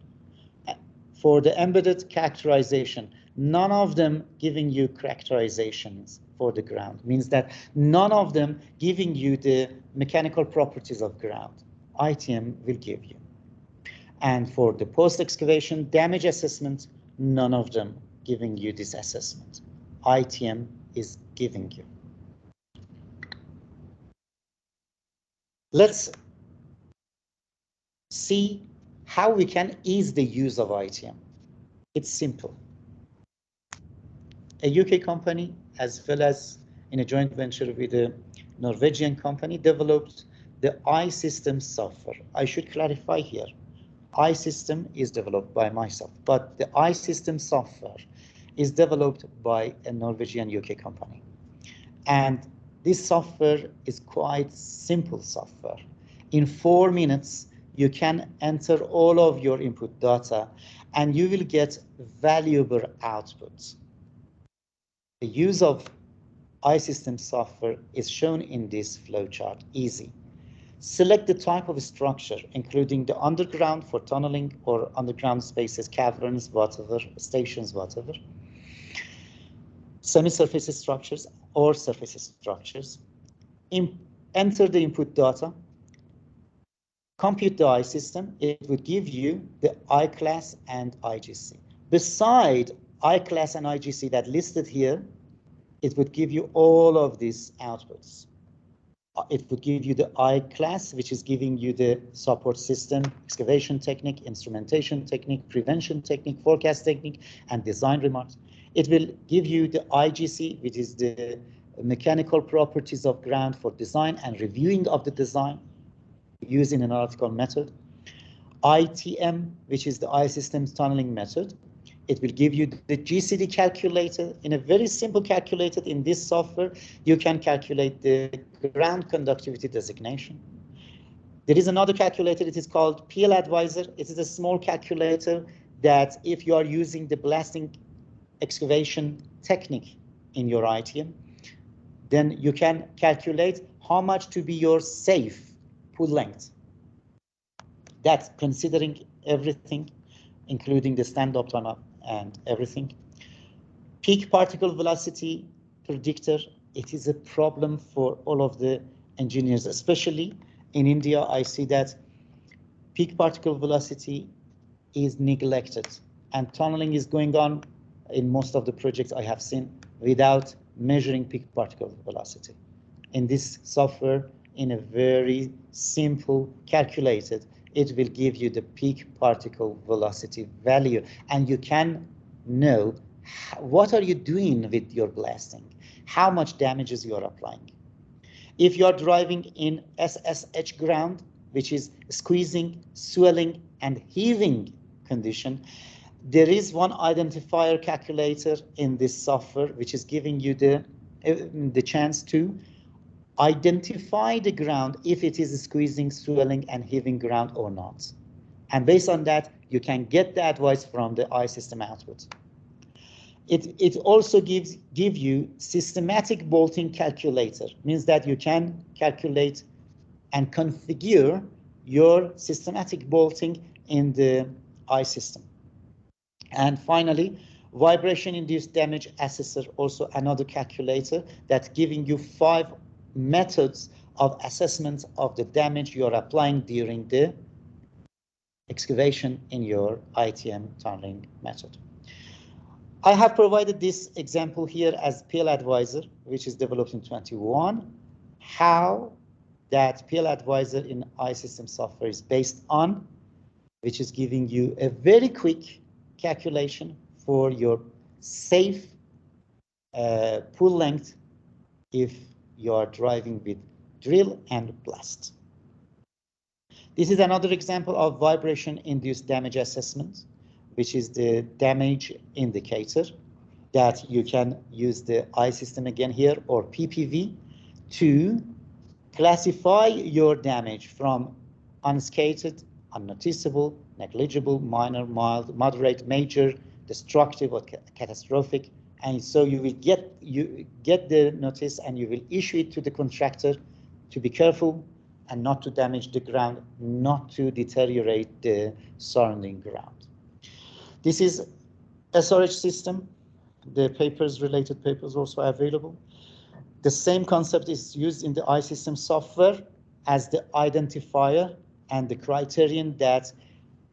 For the embedded characterization, none of them giving you characterizations for the ground, means that none of them giving you the mechanical properties of ground. ITM will give you. And for the post-excavation damage assessment, none of them giving you this assessment. ITM is giving you. Let's see how we can ease the use of ITM. It's simple. A UK company, as well as in a joint venture with a Norwegian company, developed the iSystem software. I should clarify here. iSystem is developed by myself, but the iSystem software is developed by a Norwegian UK company. And this software is quite simple software. In 4 minutes, you can enter all of your input data and you will get valuable outputs. The use of iSystem software is shown in this flowchart, easy. Select the type of structure, including the underground for tunneling or underground spaces, caverns, whatever, stations, whatever. Semi-surface structures or surface structures. Enter the input data. Compute the iSystem. It would give you the I-class and IGC. Beside I-class and IGC that listed here, it would give you all of these outputs. It would give you the I-class, which is giving you the support system, excavation technique, instrumentation technique, prevention technique, forecast technique, and design remarks. It will give you the IGC, which is the mechanical properties of ground for design and reviewing of the design. used in an analytical method. ITM, which is the I-systems tunneling method. It will give you the GCD calculator. In a very simple calculator in this software, you can calculate the ground conductivity designation. There is another calculator, it is called PL Advisor. It is a small calculator that if you are using the blasting excavation technique in your ITM, then you can calculate how much to be your safe pull length. That's considering everything, including the stand-up, turn-up, and everything. Peak particle velocity predictor, it is a problem for all of the engineers, especially in India. I see that peak particle velocity is neglected, and tunneling is going on in most of the projects I have seen without measuring peak particle velocity. In this software, in a very simple calculated, it will give you the peak particle velocity value, and you can know what are you doing with your blasting, how much damages you are applying. If you are driving in SSH ground, which is squeezing, swelling, and heaving condition, there is one identifier calculator in this software which is giving you the chance to identify the ground if it is squeezing, swelling, and heaving ground or not. And based on that, you can get the advice from the I-system output. It also give you systematic bolting calculator, means that you can calculate and configure your systematic bolting in the I-system. And finally, vibration-induced damage assessor, also another calculator that's giving you 5 methods of assessment of the damage you are applying during the excavation in your ITM tunneling method. I have provided this example here as PL Advisor, which is developed in 21. How that PL Advisor in I-system software is based on, which is giving you a very quick calculation for your safe pull length if you are driving with drill and blast. This is another example of vibration-induced damage assessment, which is the damage indicator that you can use the I-system again here or PPV to classify your damage from unscathed, unnoticeable, negligible, minor, mild, moderate, major, destructive, or catastrophic. And so you will get the notice and you will issue it to the contractor to be careful and not to damage the ground, not to deteriorate the surrounding ground. This is SRH system. The papers, related papers, also available. The same concept is used in the I-system software as the identifier and the criterion that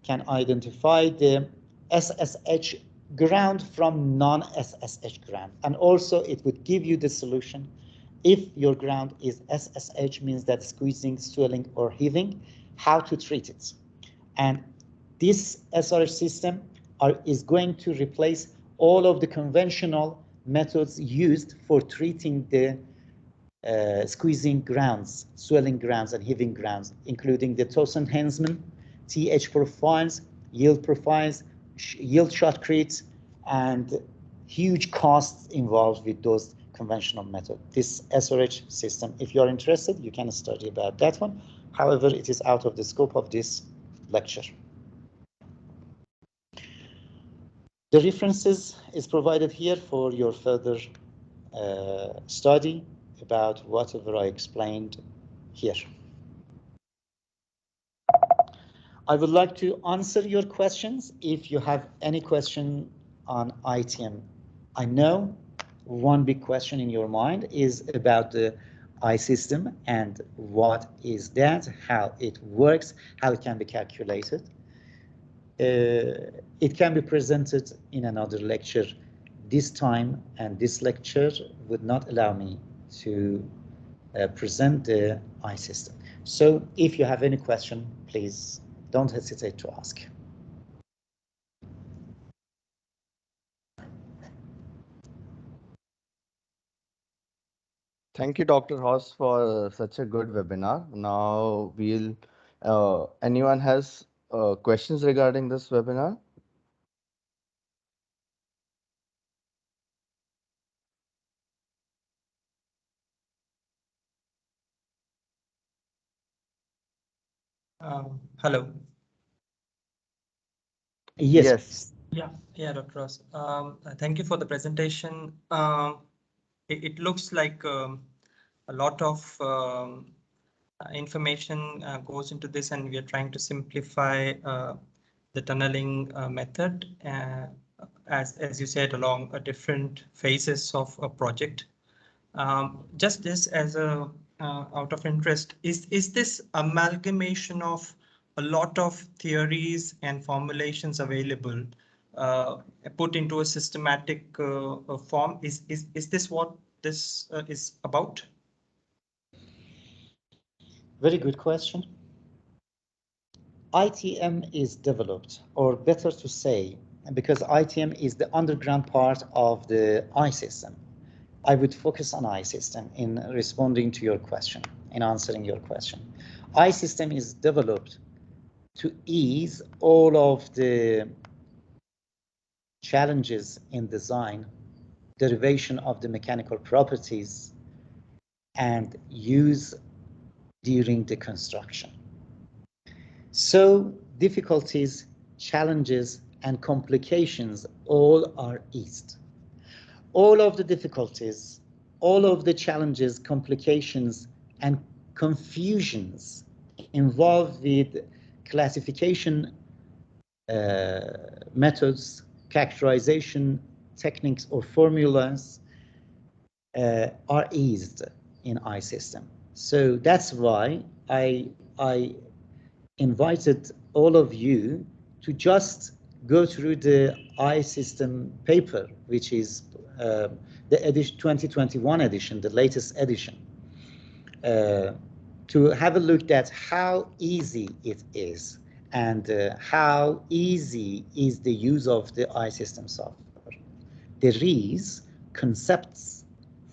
can identify the SSH ground from non-SSH ground. And also it would give you the solution if your ground is SSH, means that squeezing, swelling, or heaving, how to treat it. And this SRH system is going to replace all of the conventional methods used for treating the squeezing grounds, swelling grounds, and heaving grounds, including the toss enhancement, TH profiles, yield profiles, yield shotcretes, and huge costs involved with those conventional methods. This SRH system, if you are interested, you can study about that one. However, it is out of the scope of this lecture. The references is provided here for your further study about whatever I explained here. I would like to answer your questions if you have any question on ITM. I know one big question in your mind is about the I-system and what is that, how it works, how it can be calculated. It can be presented in another lecture. This time and this lecture would not allow me to present the I-system. So if you have any question, please don't hesitate to ask. Thank you, Dr. Hoss, for such a good webinar. Now we'll Anyone has questions regarding this webinar? Hello. Yes, Yes. please. Yeah, Dr. Ross. Thank you for the presentation. It looks like a lot of information goes into this, and we are trying to simplify the tunneling method, as you said, along different phases of a project. Just this as a out of interest, is this amalgamation of a lot of theories and formulations available uh, put into a systematic form? Is this what this is about? Very good question. ITM is developed, or better to say, because ITM is the underground part of the I system. I would focus on I system in responding to your question, in answering your question. I system is developed to ease all of the challenges in design, derivation of the mechanical properties, and use during the construction. So difficulties, challenges, and complications all are eased. All of the difficulties, all of the challenges, complications, and confusions involved with classification methods, characterization techniques, or formulas are eased in iSystem. So that's why I invited all of you to just go through the iSystem paper, which is the edition 2021 edition, the latest edition, uh, to have a look at how easy it is and how easy is the use of the iSystem software. There is concepts,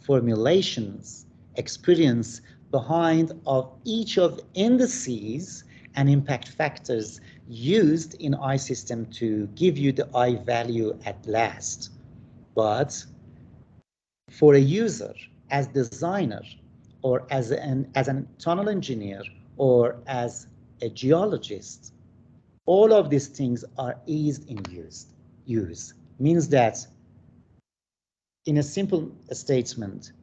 formulations, experience behind of each of indices and impact factors used in iSystem to give you the I value at last. But for a user, as designer, or as an tunnel engineer, or as a geologist, all of these things are eased in use. Means that in a simple statement,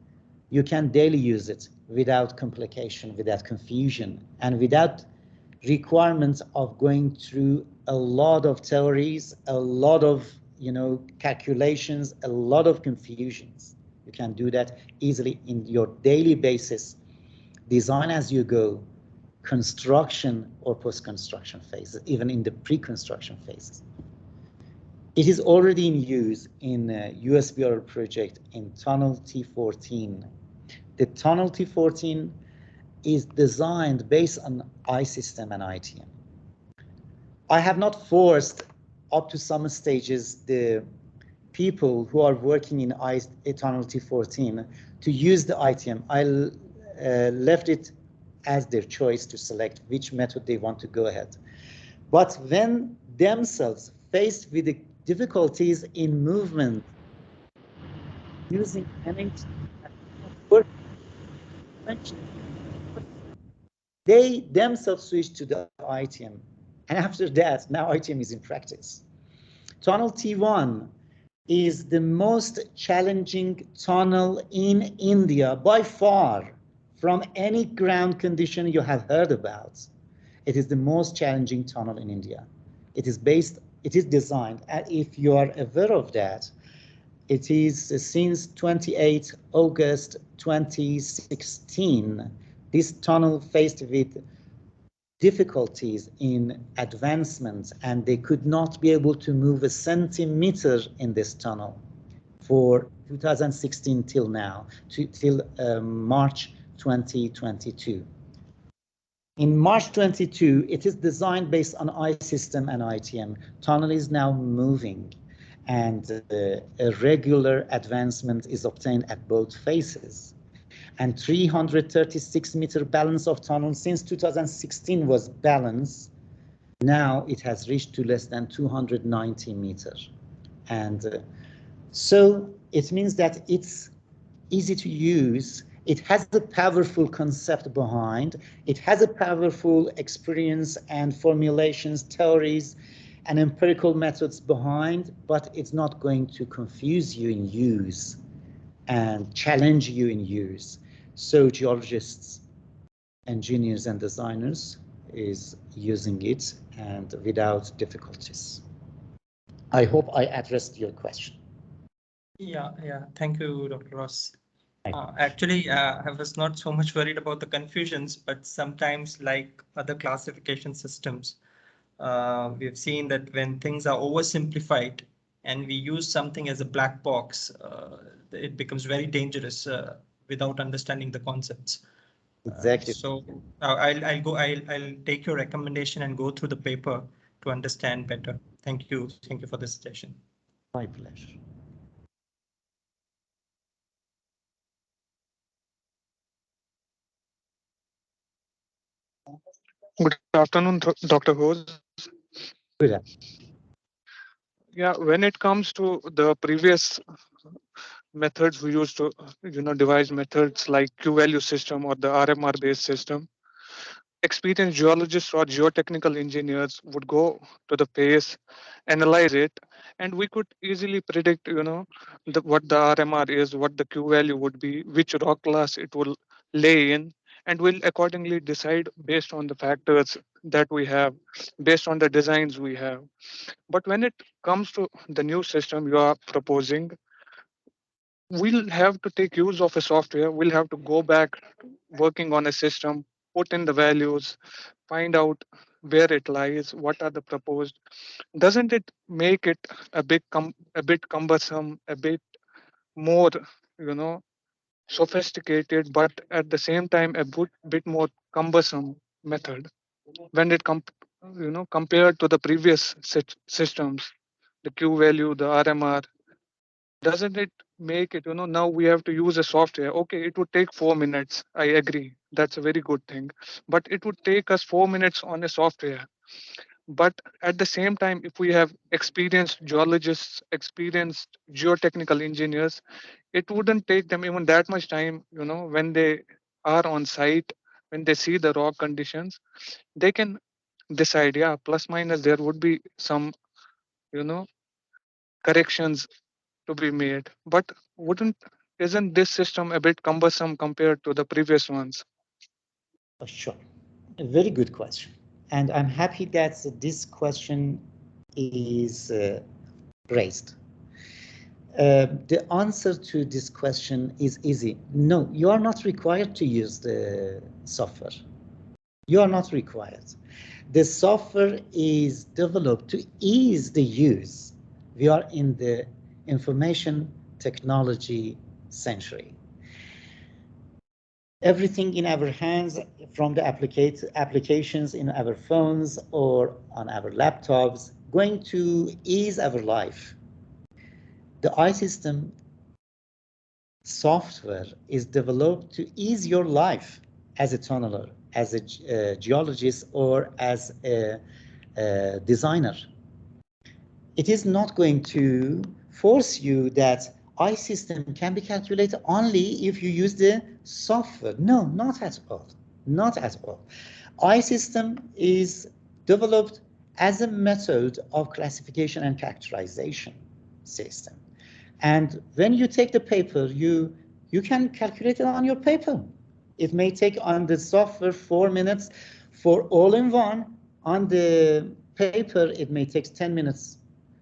you can daily use it without complication, without confusion, and without requirements of going through a lot of theories, a lot of calculations, a lot of confusions. You can do that easily in your daily basis, design as you go, construction or post-construction phases, even in the pre-construction phases. It is already in use in USBR project in Tunnel T14. The Tunnel T14 is designed based on iSystem and ITM. I have not forced up to some stages the people who are working in Tunnel T14 to use the ITM. I left it as their choice to select which method they want to go ahead. But when themselves faced with the difficulties in movement using NH, they themselves switched to the ITM. And after that, now ITM is in practice. Tunnel T1 is the most challenging tunnel in India by far from any ground condition you have heard about. It is the most challenging tunnel in India. It is designed, and if you are aware of that, it is since 28 August 2016, this tunnel faced with difficulties in advancement, and they could not be able to move a centimeter in this tunnel for 2016 till now, till March 2022. In March 22, it is designed based on iSystem and ITM. Tunnel is now moving, and a regular advancement is obtained at both phases. and 336 meter balance of tunnel since 2016 was balanced. Now it has reached to less than 290 meters. And so it means that it's easy to use. It has a powerful concept behind. It has a powerful experience and formulations, theories, and empirical methods behind, but it's not going to confuse you in use and challenge you in use. So geologists, engineers, and designers is using it and without difficulties. I hope I addressed your question. Yeah. Thank you, Dr. Ross. Actually, I was not so much worried about the confusions, but sometimes like other classification systems, we've seen that when things are oversimplified and we use something as a black box, it becomes very dangerous without understanding the concepts. Exactly. So I'll take your recommendation and go through the paper to understand better. Thank you for the suggestion. My pleasure. Good afternoon, Dr. Hose. Good afternoon. Yeah, when it comes to the previous methods we used to, devise methods like Q-value system or the RMR-based system, experienced geologists or geotechnical engineers would go to the face, analyze it, and we could easily predict, what the RMR is, what the Q value would be, which rock class it will lay in, and will accordingly decide based on the factors that we have, based on the designs we have. But when it comes to the new system you are proposing, we'll have to take use of a software. We'll have to go back working on a system, put in the values, find out where it lies, what are the proposed. Doesn't it make it a bit cumbersome, a bit more, sophisticated, but at the same time a bit more cumbersome method when it compared to the previous systems, the Q value, the RMR? Doesn't it make it, now we have to use a software? Okay, it would take 4 minutes. I agree. That's a very good thing. But it would take us 4 minutes on a software. But at the same time, if we have experienced geologists, experienced geotechnical engineers, it wouldn't take them even that much time, when they are on site, when they see the raw conditions, they can decide, yeah, plus minus, there would be some, corrections to be made. But wouldn't isn't this system a bit cumbersome compared to the previous ones? Sure. A very good question. And I'm happy that this question is raised. The answer to this question is easy. No, you are not required to use the software. You are not required. The software is developed to ease the use. We are in the information technology century. Everything in our hands, from the applications in our phones or on our laptops, going to ease our life. The iSystem software is developed to ease your life as a tunneler, as a geologist, or as a designer. It is not going to force you that iSystem can be calculated only if you use the software. No, not at all. Not at all. iSystem is developed as a method of classification and characterization system. And when you take the paper, you can calculate it on your paper. It may take on the software 4 minutes for all-in-one. On the paper, it may take 10 minutes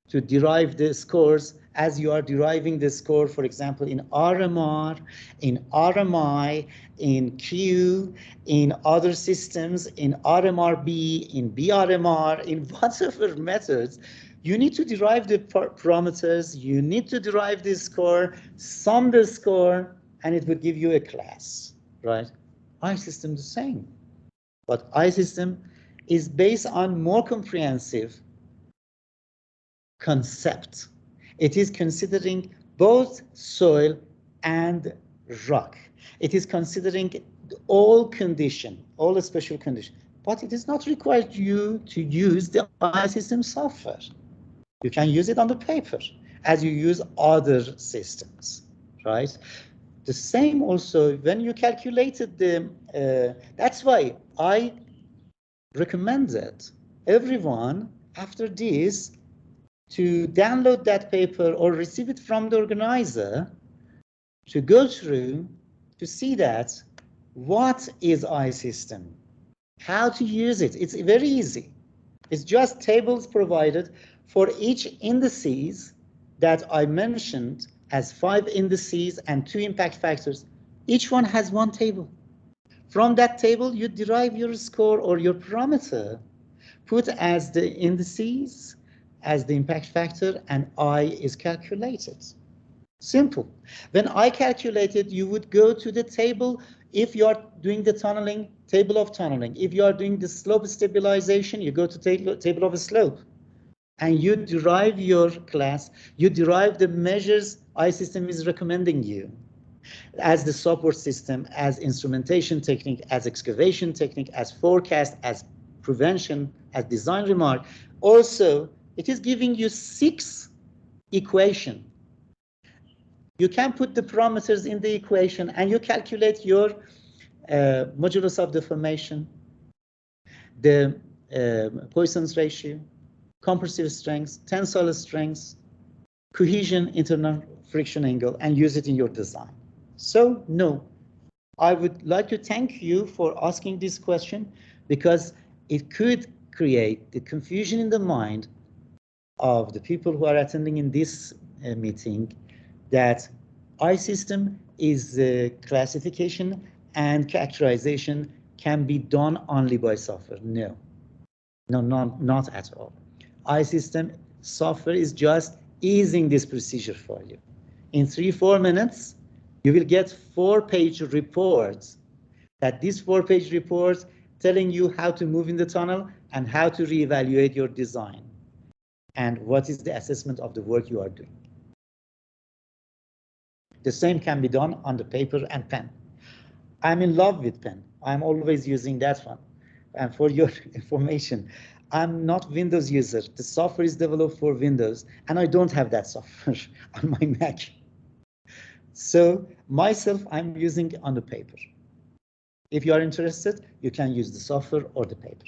to derive the scores as you are deriving the score, for example, in RMR, in RMI, in Q, in other systems, in RMRB, in BRMR, in whatever methods. You need to derive the parameters, you need to derive the score, sum the score, and it would give you a class, right? iSystem the same. But iSystem is based on more comprehensive concept. It is considering both soil and rock. It is considering all condition, all the special condition, but it is not required you to use the I system software. You can use it on the paper as you use other systems, right? The same also when you calculated the, that's why I recommended everyone after this to download that paper or receive it from the organizer to go through to see that what is iSystem, how to use it. It's very easy. It's just tables provided for each indices that I mentioned as 5 indices and 2 impact factors. Each one has one table. From that table, you derive your score or your parameter, put as the indices, as the impact factor, and I is calculated. Simple. When I calculated, you would go to the table. If you are doing the tunneling, table of tunneling. If you are doing the slope stabilization, you go to table of slope. And you derive your class, you derive the measures iSystem is recommending you as the support system, as instrumentation technique, as excavation technique, as forecast, as prevention, as design remark. Also, it is giving you 6 equations. You can put the parameters in the equation and you calculate your modulus of deformation, the Poisson's ratio, compressive strength, tensile strength, cohesion, internal friction angle, and use it in your design. So no, I would like to thank you for asking this question because it could create the confusion in the mind of the people who are attending in this meeting that iSystem is classification and characterization can be done only by software. No, not at all. iSystem software is just easing this procedure for you. In 3-4 minutes, you will get 4-page reports. That these 4-page reports telling you how to move in the tunnel and how to reevaluate your design and what is the assessment of the work you are doing. The same can be done on the paper and pen. I'm in love with pen. I'm always using that one. And for your information, I'm not Windows user. The software is developed for Windows, and I don't have that software on my Mac. So myself, I'm using on the paper. If you are interested, you can use the software or the paper.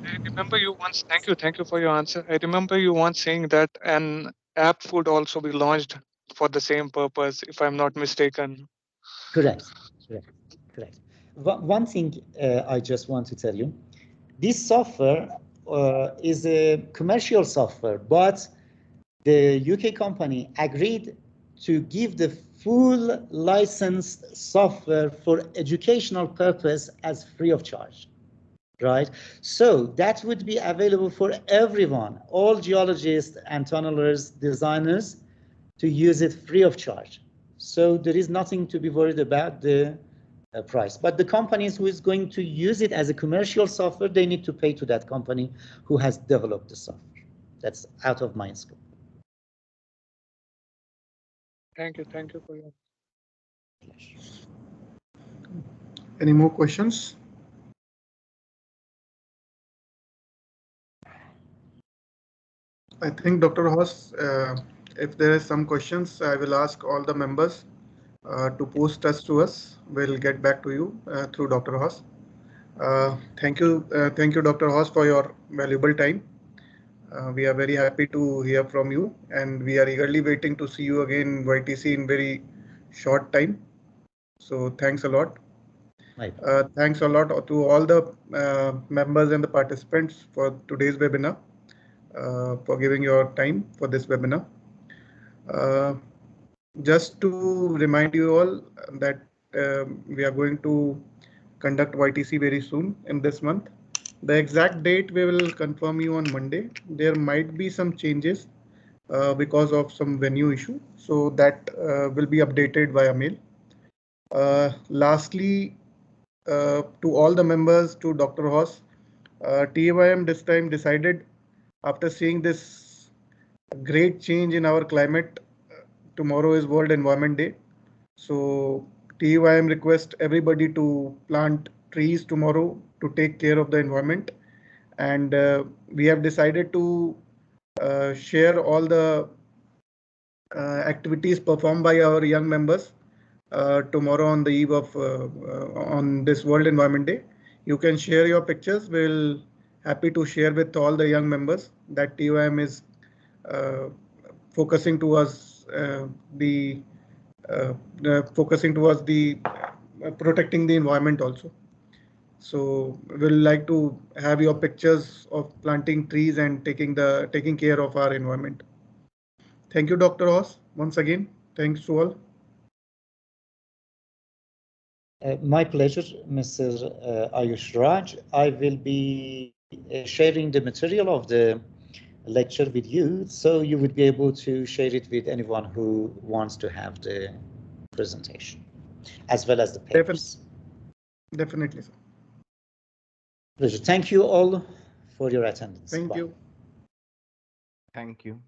I remember you once, thank you for your answer. I remember you once saying that an app would also be launched for the same purpose, if I'm not mistaken. Correct. One thing I just want to tell you, this software is a commercial software, but the UK company agreed to give the full licensed software for educational purpose as free of charge, right? So that would be available for everyone, all geologists and tunnelers, designers, to use it free of charge. So there is nothing to be worried about the price. But the companies who is going to use it as a commercial software, they need to pay to that company who has developed the software. That's out of my scope. Thank you for your. Any more questions? I think Dr. Hoss, if there is some questions, I will ask all the members to post us to us. We'll get back to you through Dr. Hoss. Thank you, Dr. Hoss, for your valuable time. We are very happy to hear from you, and we are eagerly waiting to see you again in YTC in very short time. So thanks a lot. Thanks a lot to all the members and the participants for today's webinar, for giving your time for this webinar. Just to remind you all that we are going to conduct YTC very soon in this month. The exact date we will confirm you on Monday. There might be some changes because of some venue issue, so that will be updated via mail. Lastly, to all the members, to Dr. Hoss, TAYM this time decided, after seeing this great change in our climate. Tomorrow is World Environment Day. So TUIM request everybody to plant trees tomorrow to take care of the environment. And we have decided to share all the activities performed by our young members tomorrow on the eve of on this World Environment Day. You can share your pictures. We'll happy to share with all the young members that TUIM is focusing towards focusing towards the protecting the environment also. So we'll like to have your pictures of planting trees and taking care of our environment. Thank you, Dr. Hoss. Once again, thanks to all. My pleasure, Mr. Ayush Raj. I will be sharing the material of the lecture with you, so you would be able to share it with anyone who wants to have the presentation, as well as the papers. Definitely, sir. Pleasure. Thank you all for your attendance. Thank Bye. you. Thank you.